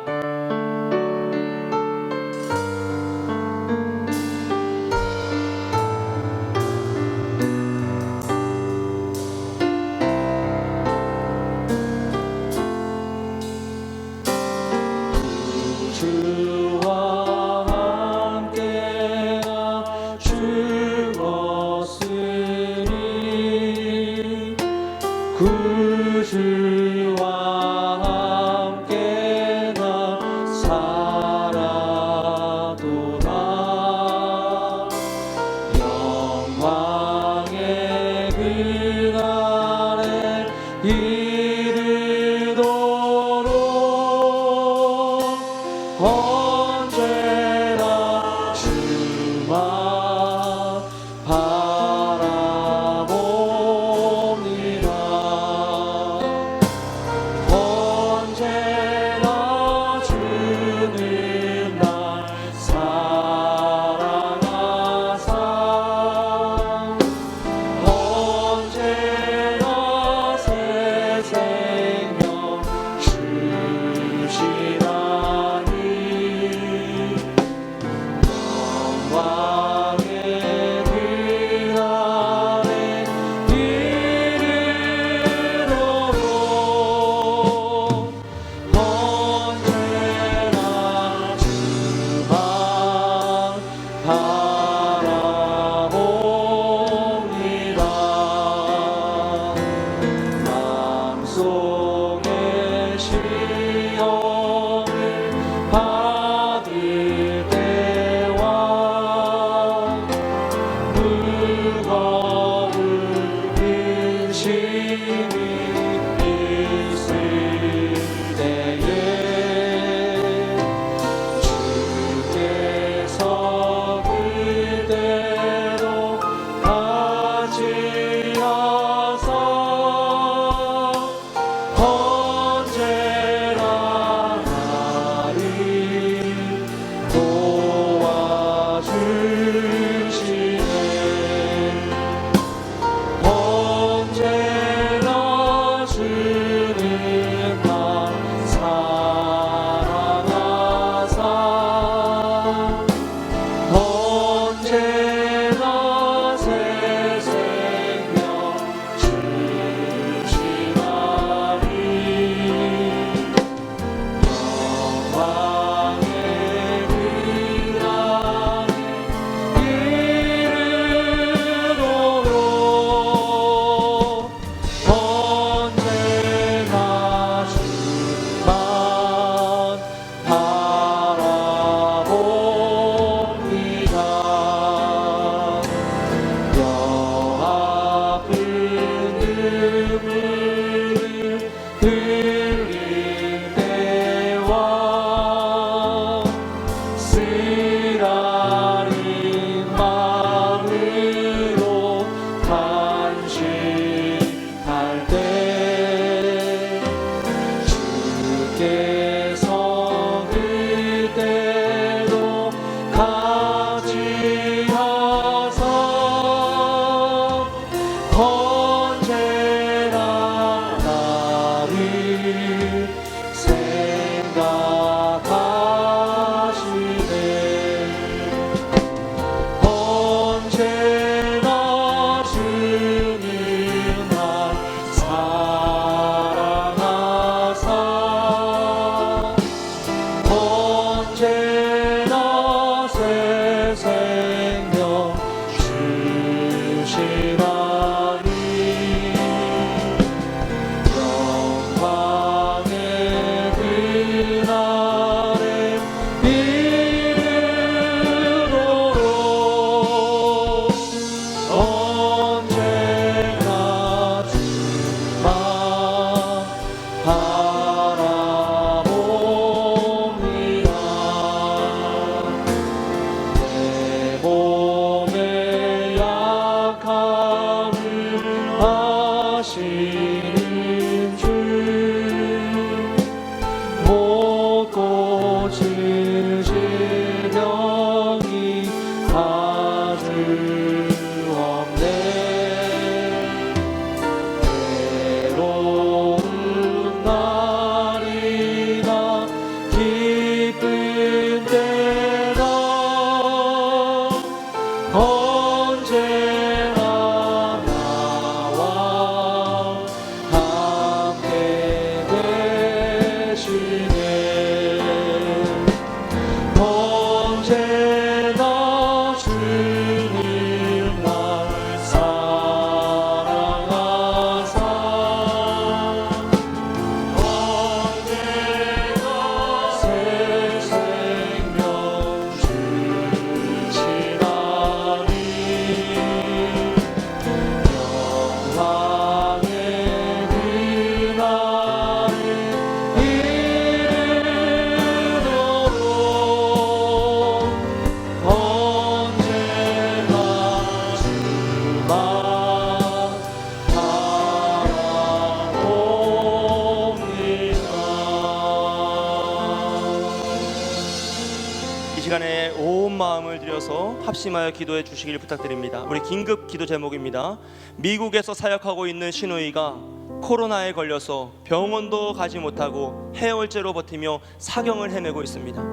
시간에 온 마음을 들여서 합심하여 기도해 주시길 부탁드립니다. 우리 긴급 기도 제목입니다. 미국에서 사역하고 있는 신우이가 코로나에 걸려서 병원도 가지 못하고 해열제로 버티며 사경을 헤매고 있습니다.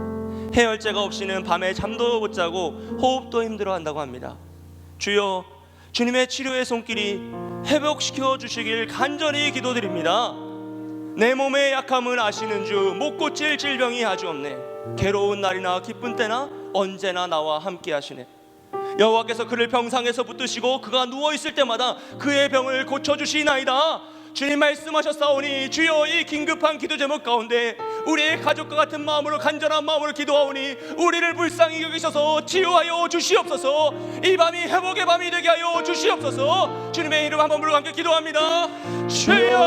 해열제가 없이는 밤에 잠도 못 자고 호흡도 힘들어한다고 합니다. 주여, 주님의 치료의 손길이 회복시켜 주시길 간절히 기도드립니다. 내 몸의 약함을 아시는 주, 못 고칠 질병이 아주 없네. 괴로운 날이나 기쁜 때나 언제나 나와 함께 하시네. 여호와께서 그를 병상에서 붙드시고 그가 누워있을 때마다 그의 병을 고쳐주시나이다. 주님 말씀하셨사오니 주여, 이 긴급한 기도 제목 가운데 우리의 가족과 같은 마음으로, 간절한 마음으로 기도하오니 우리를 불쌍히 여기셔서 치유하여 주시옵소서. 이 밤이 회복의 밤이 되게 하여 주시옵소서. 주님의 이름 한번 부르고 함께 기도합니다. 주여,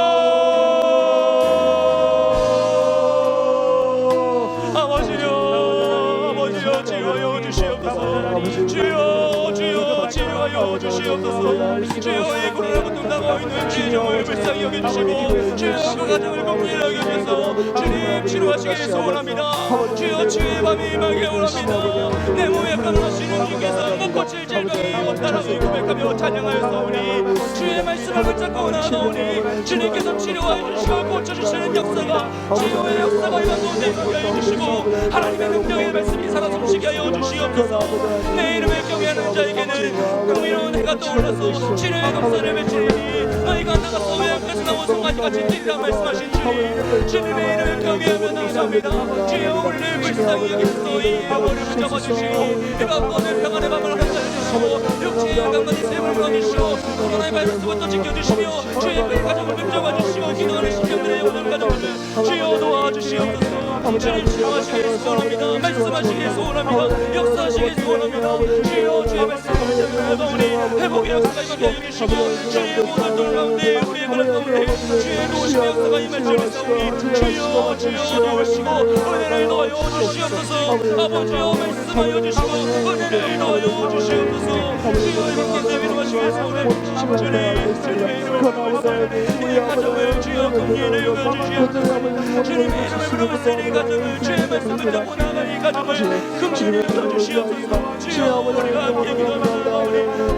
아버지여 치유하여 주시옵소서. 주여, 주여 치유하여 주시옵소서. 주여, 이 코로나 고통당하고 있는 주님을 불쌍히 여겨주시고 주여, 그 가정을 공평하게 여기셔서 주님 치료하시길 소원합니다. 주여, 치유의 밤이 임하길 원합니다. 내 몸에 약함을 하시는 주께서 못 고칠 질병이 없다라고 고백하며 찬양하였사오니 주의 말씀을 붙잡고 나아오니 주님께서 치료하여 주시고 고쳐주시는 역사가, 치유의 역사가 이 가운데 임하게 하여 주시고 하나님의 능력의 말씀이 살아 숨쉬게 하여 주시옵소서. 내 이름을 경외하는 자에게는 공의로운 해가 떠올라서 치료의 역사를 맺히니 너희가 나가서 외양까지 나온 송아지같이 뛰리라 말씀하신 주님, 주님의 이름을 경외하며 나옵니다. 주여, 우리를 불쌍히 여기소서. 이 영혼을 붙잡아주시니 이방권을 평안의 밤을 함께해주시고 육체의 강간의 세월을 풀어주시고 코로나의 바이러스부터 지켜주시며 주의 그 가정을 붙잡아주시고 기도하는 심령들의 영혼을 가져오는 주여 도와주시옵소서. 주님 치료하시길 소원합니다. 말씀하시길 소원합니다. 역사하시길 소원합니다. 주여, 주의 말씀을 전하오니 회복의 역사가 임하게 해주시고 주의 모든 돈 가운데 우리의 문을 가운데 주의 도우심의 역사가 임할 줄 믿사오니 주여, 주여 도우시고 은혜를 더하여 주시옵소서. 아버지여 말씀하여 주시고 은혜를 더하여 주시옵소서. 주여, 이렇게 위로하시길 소원해 주님의 이름을 부르짖사오니 우리의 가정을 주여 긍휼히 여겨주시옵소서. 주님의 이름을 부르짖사오니 가정을 주의 말씀을 잡고 나갈 이 가정을 긍휼히 여겨주시옵소서. 주여, 우리가 함께 기도하오니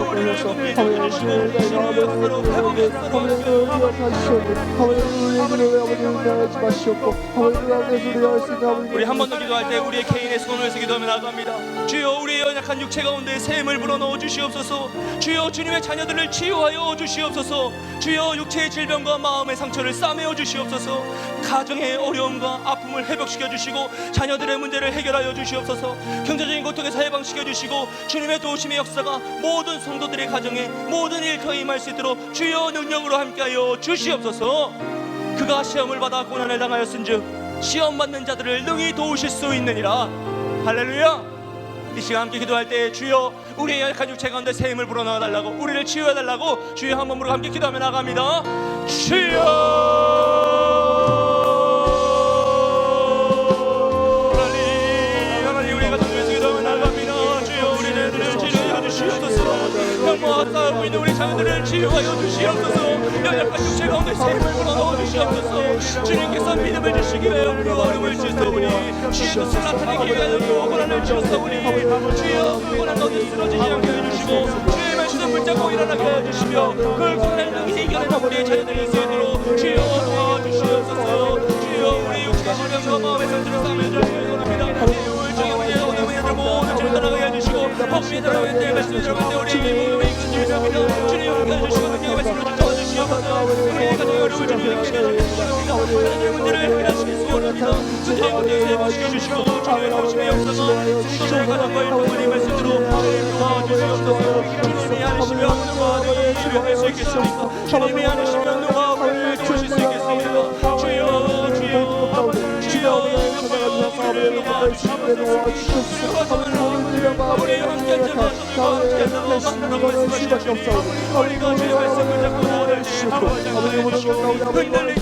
우리를 긍휼히 여겨주시고 치료의 역사로 회복의 역사로 우리 한 번 더 기도할 때 우리의 개인의 손을 해서 기도하며 나아갑니다. 주여 우리의 연약한 육체 가운데 샘을 불어넣어 주시옵소서. 주여 주님의 자녀들을 치유하여 주시옵소서. 주여 육체의 질병과 마음의 상처를 싸매어 주시옵소서. 가정의 어려움과 아픔을 회복시켜 주시고 자녀들의 문제를 해결하여 주시옵소서. 경제적인 고통에서 해방시켜 주시고 주님의 도우심의 역사가 모든 성도들의 가정에 모든 일터에 임할 수 있도록 주여 능력으로 함께하여 주시옵소서. 그가 시험을 받아 고난을 당하였은즉 시험 받는 자들을 능히 도우실 수 있느니라. 할렐루야. 이 시간 함께 기도할 때 주여 우리의 약한 육체 가운데 새 힘을 불어넣어 달라고, 우리를 치유해 달라고 주여 한 몸으로 함께 기도하며 나갑니다. 주여 하나님 우리가 정면에서 기도하며 나갑니다. 주여 우리를 치료해 주시옵소서. 혈모와 싸우고 있는 우리 자녀들을 치유하여 주시옵소서. 연약한 육체 가운데 새 힘을 불어넣어 주시옵소서. 주님께서 믿음을 주시기 위하여 그 얼음을 주사오니 주의 뜻을 나타내기 위하여 그 고난을 주사오니 주여 그 고난 가운데 쓰러지지 않게 해주시고 주의 말씀 붙잡고 일어나게 해주시며 그 고난을 능히 이겨내는 우리의 자녀들이 있도록 주여 도와주시옵소서. 주여 우리 육체의 질병과 마음의 상처를 싸매주시기 원합니다. 우울증의 문제, 어둠의 문제들 모든 죄를 떠나게 해주시고 혹시 들어갈 때 말씀을 들어갈 때 우리 몸이 근심이랍니다. 주님 함께 해주시고 그의 말씀을 붙잡아주시옵소서. 우리의 가정의 어려움을 좀 일으키게 해주시옵소서. 하나님의 문제를 해결하시길 소원합니다. 문제의 문제에서 해방시켜주시고 주님의 도우심의 역사가 승리의 가정과 일터만의 말씀으로 도와주시옵소서. 주님이 아니시면 누가 우리를 치료할 수 있겠습니까? 주님이 아니시면 누가 우리를 도우실 수 있겠습니까? 주여 우리를 도와주시옵소서. 우리 함께 우리가 주의 말씀을 잡고 흔들리지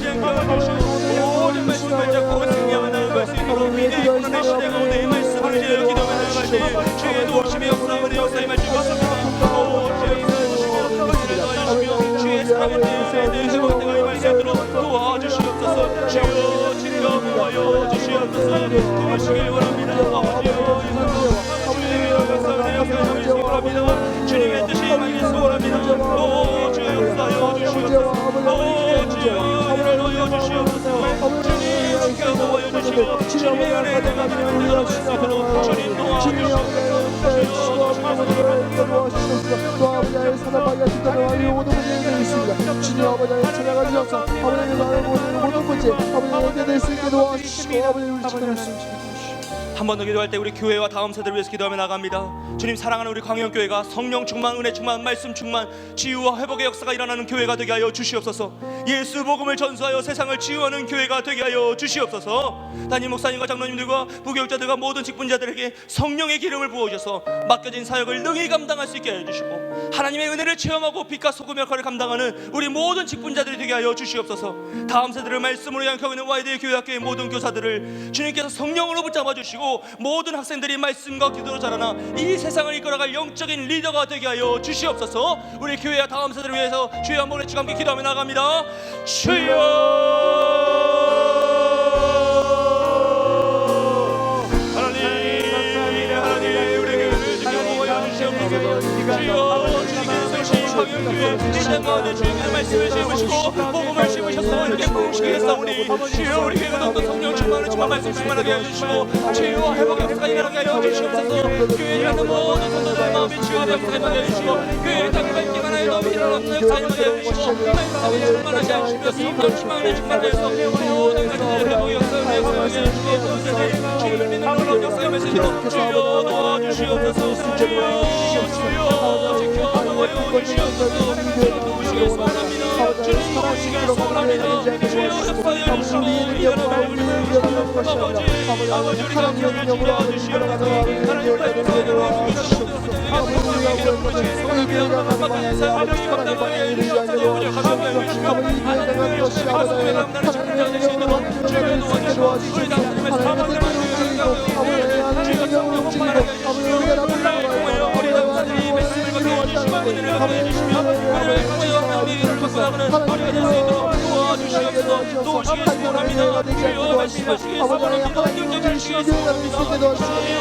않게 해주시고 모든 말씀을 잡고 승리하며 나아갈 수 있도록 이 고난의 시대 가운데 이 말씀을 지어 기도하며 나아갈 때 주의 도우심의 역사의 역사에 말씀하셨습니다. 주의 인사해주시고 은혜를 주의 사랑을 내 회복된 이 말씀으로 도와주시옵소서. 주여 진정하여 주시옵소서. 도와주시길 원합니다. 주님의 뜻이 임하길 소원합니다. 오 주여 역사하여 주시옵소서. 주여 은혜를 넣어 주시옵소서. 주님 지켜보여 주시고 주님의 은혜를 감사합니다. 주님 주님 아버지를 찾아가 주셔서 아버지의 마음을 모든 문제 아버지의 해결될 수 있게 도와주시고 아버지를 지켜낼 수 있게 한 번 더 기도할 때 우리 교회와 다음 세대를 위해서 기도하며 나갑니다. 주님 사랑하는 우리 광영교회가 성령 충만, 은혜 충만, 말씀 충만, 치유와 회복의 역사가 일어나는 교회가 되게 하여 주시옵소서. 예수 복음을 전수하여 세상을 치유하는 교회가 되게 하여 주시옵소서. 담임 목사님과 장로님들과 부교육자들과 모든 직분자들에게 성령의 기름을 부어주셔서 맡겨진 사역을 능히 감당할 수 있게 해주시고 하나님의 은혜를 체험하고 빛과 소금 역할을 감당하는 우리 모든 직분자들이 되게 하여 주시옵소서. 다음 세대를 말씀으로 양육하고 있는 YD 교회학교의 모든 교사들을 주님께서 성령으로 붙잡아 주시고 모든 학생들이 말씀과 기도로 자라나 이 세상을 이끌어갈 영적인 리더가 되게 하여 주시옵소서. 우리 교회와 다음 세대를 위해서 주여 한번 외치고 함께 기도하며 나갑니다. 주여 하나님 우리 교회를 지켜보여 주시옵소서. 주여 광영교회 이 땅 가운데 주님의 말씀을 심으시고 복음을 심으셔서 이렇게 부으시겠사오니 주여 우리 교회가 더욱더 성령 충만을 충만 말씀 충만하게 해주시고 치유와 회복의 역사가 일어나게 하여 주시옵소서. 교회에 있는 모든 성도들의 마음이 치유와 역사가 임하게 해주시고 교회의 땅을 밟기만 하여 너무 일어나는 역사가 임하게 해주시고 말씀을 충만하게 해주시며 성령 충만을 충만하게 해서 모든 가정의 회복의 역사가 임하게 해주시고 주님을 믿는 놀라운 역사의 메시지로 주여 도와주시옵소서. 주여 지켜보여 주시옵소서. 주님 도우시길 소원합니다. 주님 도우시길 소원합니다. 주여 역사하여 주시고 일어나게 해주시옵소서. 아버지 우리 가정을 지켜주시옵소서.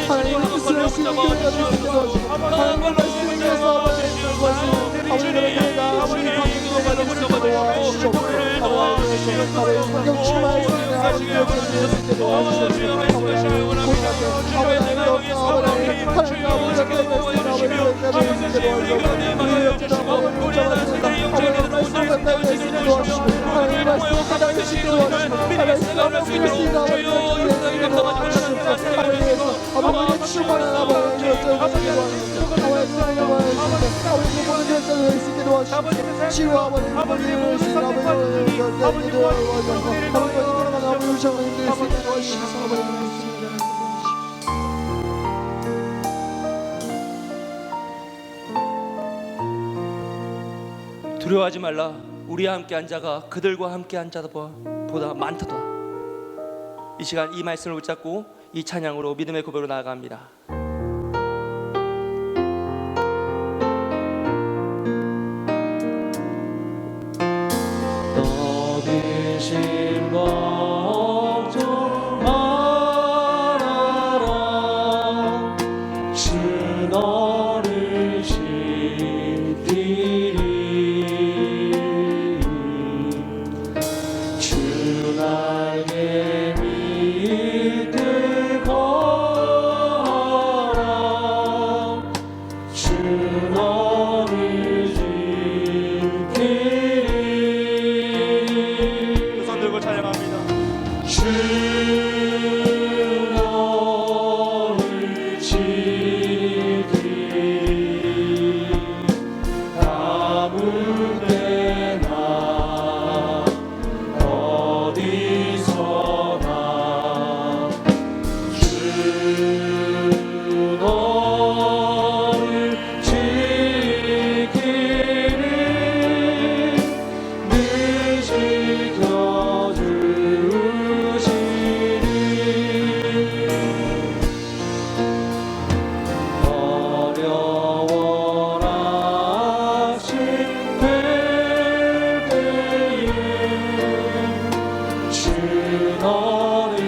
하나님 말씀으로 회복해주시옵소서. 도와주시옵소서. 아버지 성령 충만할 수 있는 아버지 그렇게 될 수 있게 도와주시옵소서. 두려워하지 말라. 우리와 함께 한 자가 그들과 함께 한 자보다 많도다. 이 시간 이 말씀을 붙잡고 이 찬양으로 믿음의 고백으로 나아갑니다. 너비신 걱정 말아라. 주 너를 지키리. 주 날개 밑에 거하라. 주 너를 지키리. 손 들고 찬양합니다. 주 너를 지키리. 아무 때나 어디서나 주 너를 지키리. 늘 지켜주시리. 어려워라 싶을 때에 주 너를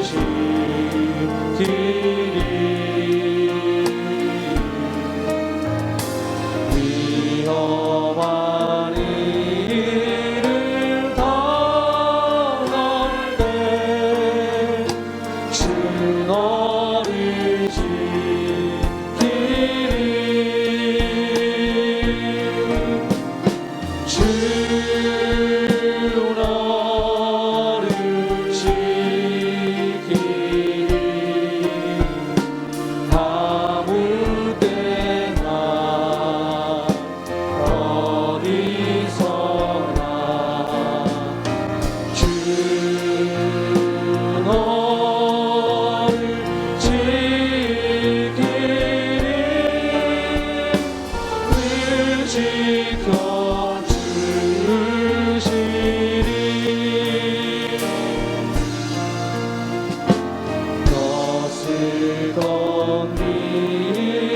지키리. 위험한 일을 당할 때 주 너를 지키리. 주 너를 지키리. 아무 때나 어디서나 주 너를 지키리. 늘 지켜주시리. 거슬던 일이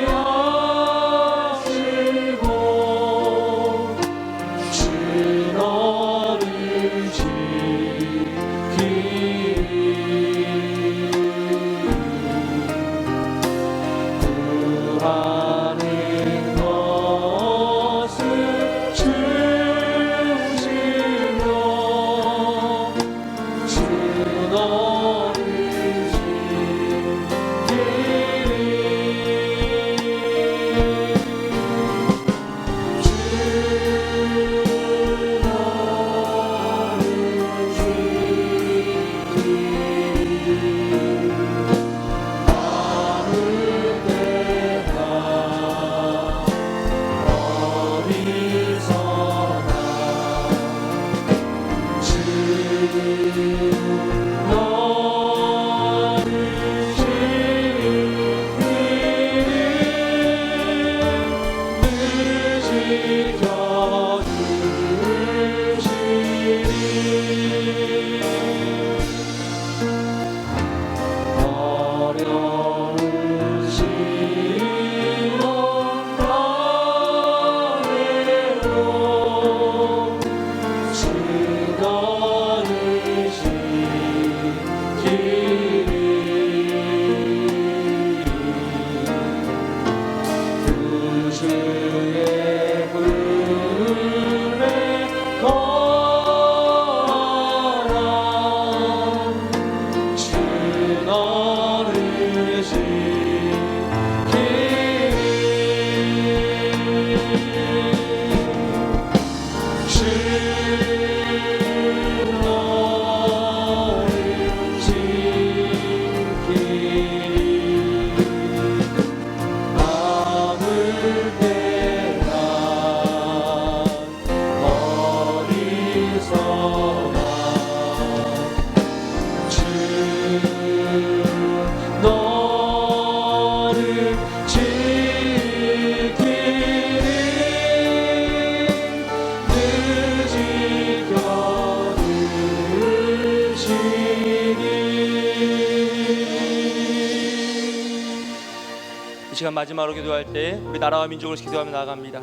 아시고 주 너를 지키리. 구하는 것을 주시며 주 너를 주의 불 이 시간 마지막으로 기도할 때 우리 나라와 민족을 기도하며 나아갑니다.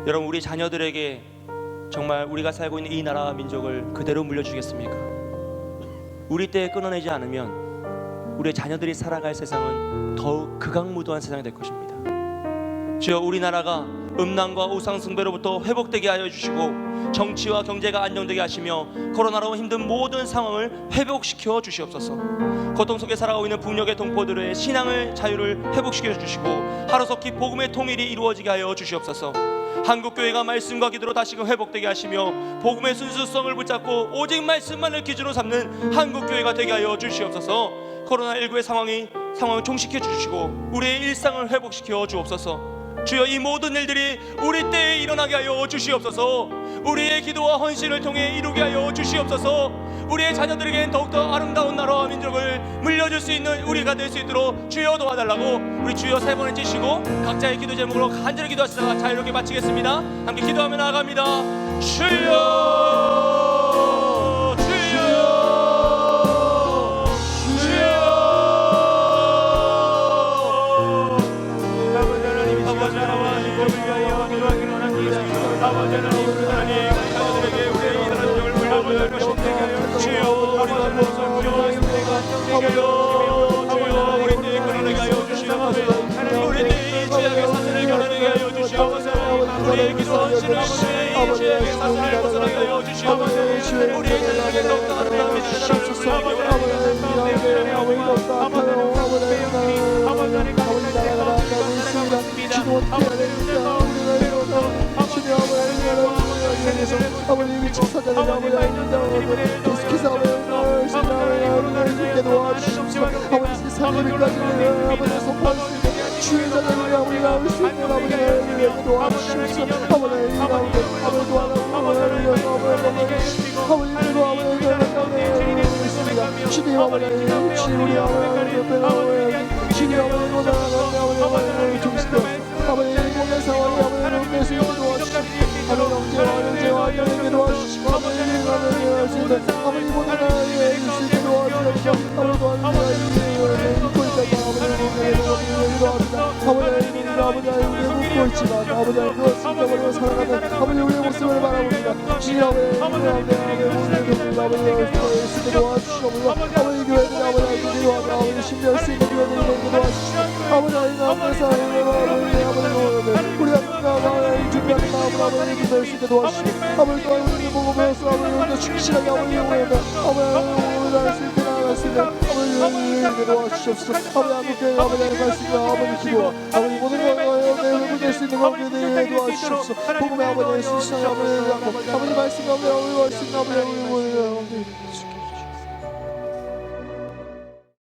여러분, 우리 자녀들에게 정말 우리가 살고 있는 이 나라와 민족을 그대로 물려주겠습니까? 우리 때에 끊어내지 않으면 우리의 자녀들이 살아갈 세상은 더욱 극악무도한 세상이 될 것입니다. 주여, 우리나라가 음란과 우상숭배로부터 회복되게 하여 주시고 정치와 경제가 안정되게 하시며 코로나로 힘든 모든 상황을 회복시켜 주시옵소서. 고통 속에 살아가고 있는 북녘의 동포들의 신앙을 자유를 회복시켜 주시고 하루속히 복음의 통일이 이루어지게 하여 주시옵소서. 한국교회가 말씀과 기도로 다시금 회복되게 하시며 복음의 순수성을 붙잡고 오직 말씀만을 기준으로 삼는 한국교회가 되게 하여 주시옵소서. 코로나19의 상황을 종식해 주시고 우리의 일상을 회복시켜 주옵소서. 주여, 이 모든 일들이 우리 때에 일어나게 하여 주시옵소서. 우리의 기도와 헌신을 통해 이루게 하여 주시옵소서. 우리의 자녀들에게는 더욱더 아름다운 나라와 민족을 물려줄 수 있는 우리가 될 수 있도록 주여 도와달라고 우리 주여 세 번을 치시고 각자의 기도 제목으로 간절히 기도하시다가 자유롭게 마치겠습니다. 함께 기도하며 나아갑니다. 주여, 아버지 하나님, 자녀들에게 우리의 이 나라 민족을 물려줄 것인데 주여, 우리가 무엇을 부여하였습니까? 주여, 우리 때에 끊어내게 하여 주시옵소서. 우리 때에 이 죄악의 사슬을 끊어내게 하여 주시옵소서. 우리의 기도 헌신을 이 죄악의 사슬을 벗어나게 하여 주시옵소서. 우리의 자녀에게 더욱더 아름다운 믿음을 주시옵소서. 아버지 미친 사자를 아버지 계속해서 아버지 도와주시옵소서. 아버지 세상을 믿가지고 아버지 선포할 수 있는 주의 자녀를 아버지 나올 수 있는 아버지 도와주시옵소서. 아버지 도와달라고 아버지 주님 아버지 우리 아버지 주님 아버지 중심되어 아버지 모든 상황이 아버지 낼수 있는 도와주시옵소서. 아버지 영제와 도와주시고 아버지 할수 있는 아버지 모든 나라에 있을 수 있는 도와주시옵소서. 아버지 도와주시옵소서. 아버지 묻고 있지만 아버지 그것 숨겨버리고 살아가는 아버지 우리의 모습을 바라봅니다. 주님 아버지 도와주시옵소서. 아버지 교회들 아버지 신뢰할 수 있는 교회들에게 도와주시옵소서. 아버지 우리가 준비하는 마음을 아버지 기도할 수 있게 도와주시고 아버지 또 우리를 보고 배워서 아버지 우리가 충실하게 아버지 용어하며 아버지 할 수 있게 나아갈 수 있는 아버지 도와주시옵소서. 아버지 한국교회 아버지 말씀과 아버지 기도와 아버지 모든 것을 회복될 수 있는 것들을 도와주시옵소서. 복음의 아버지 예수님 아버지 말씀과 아버지 말씀 아버지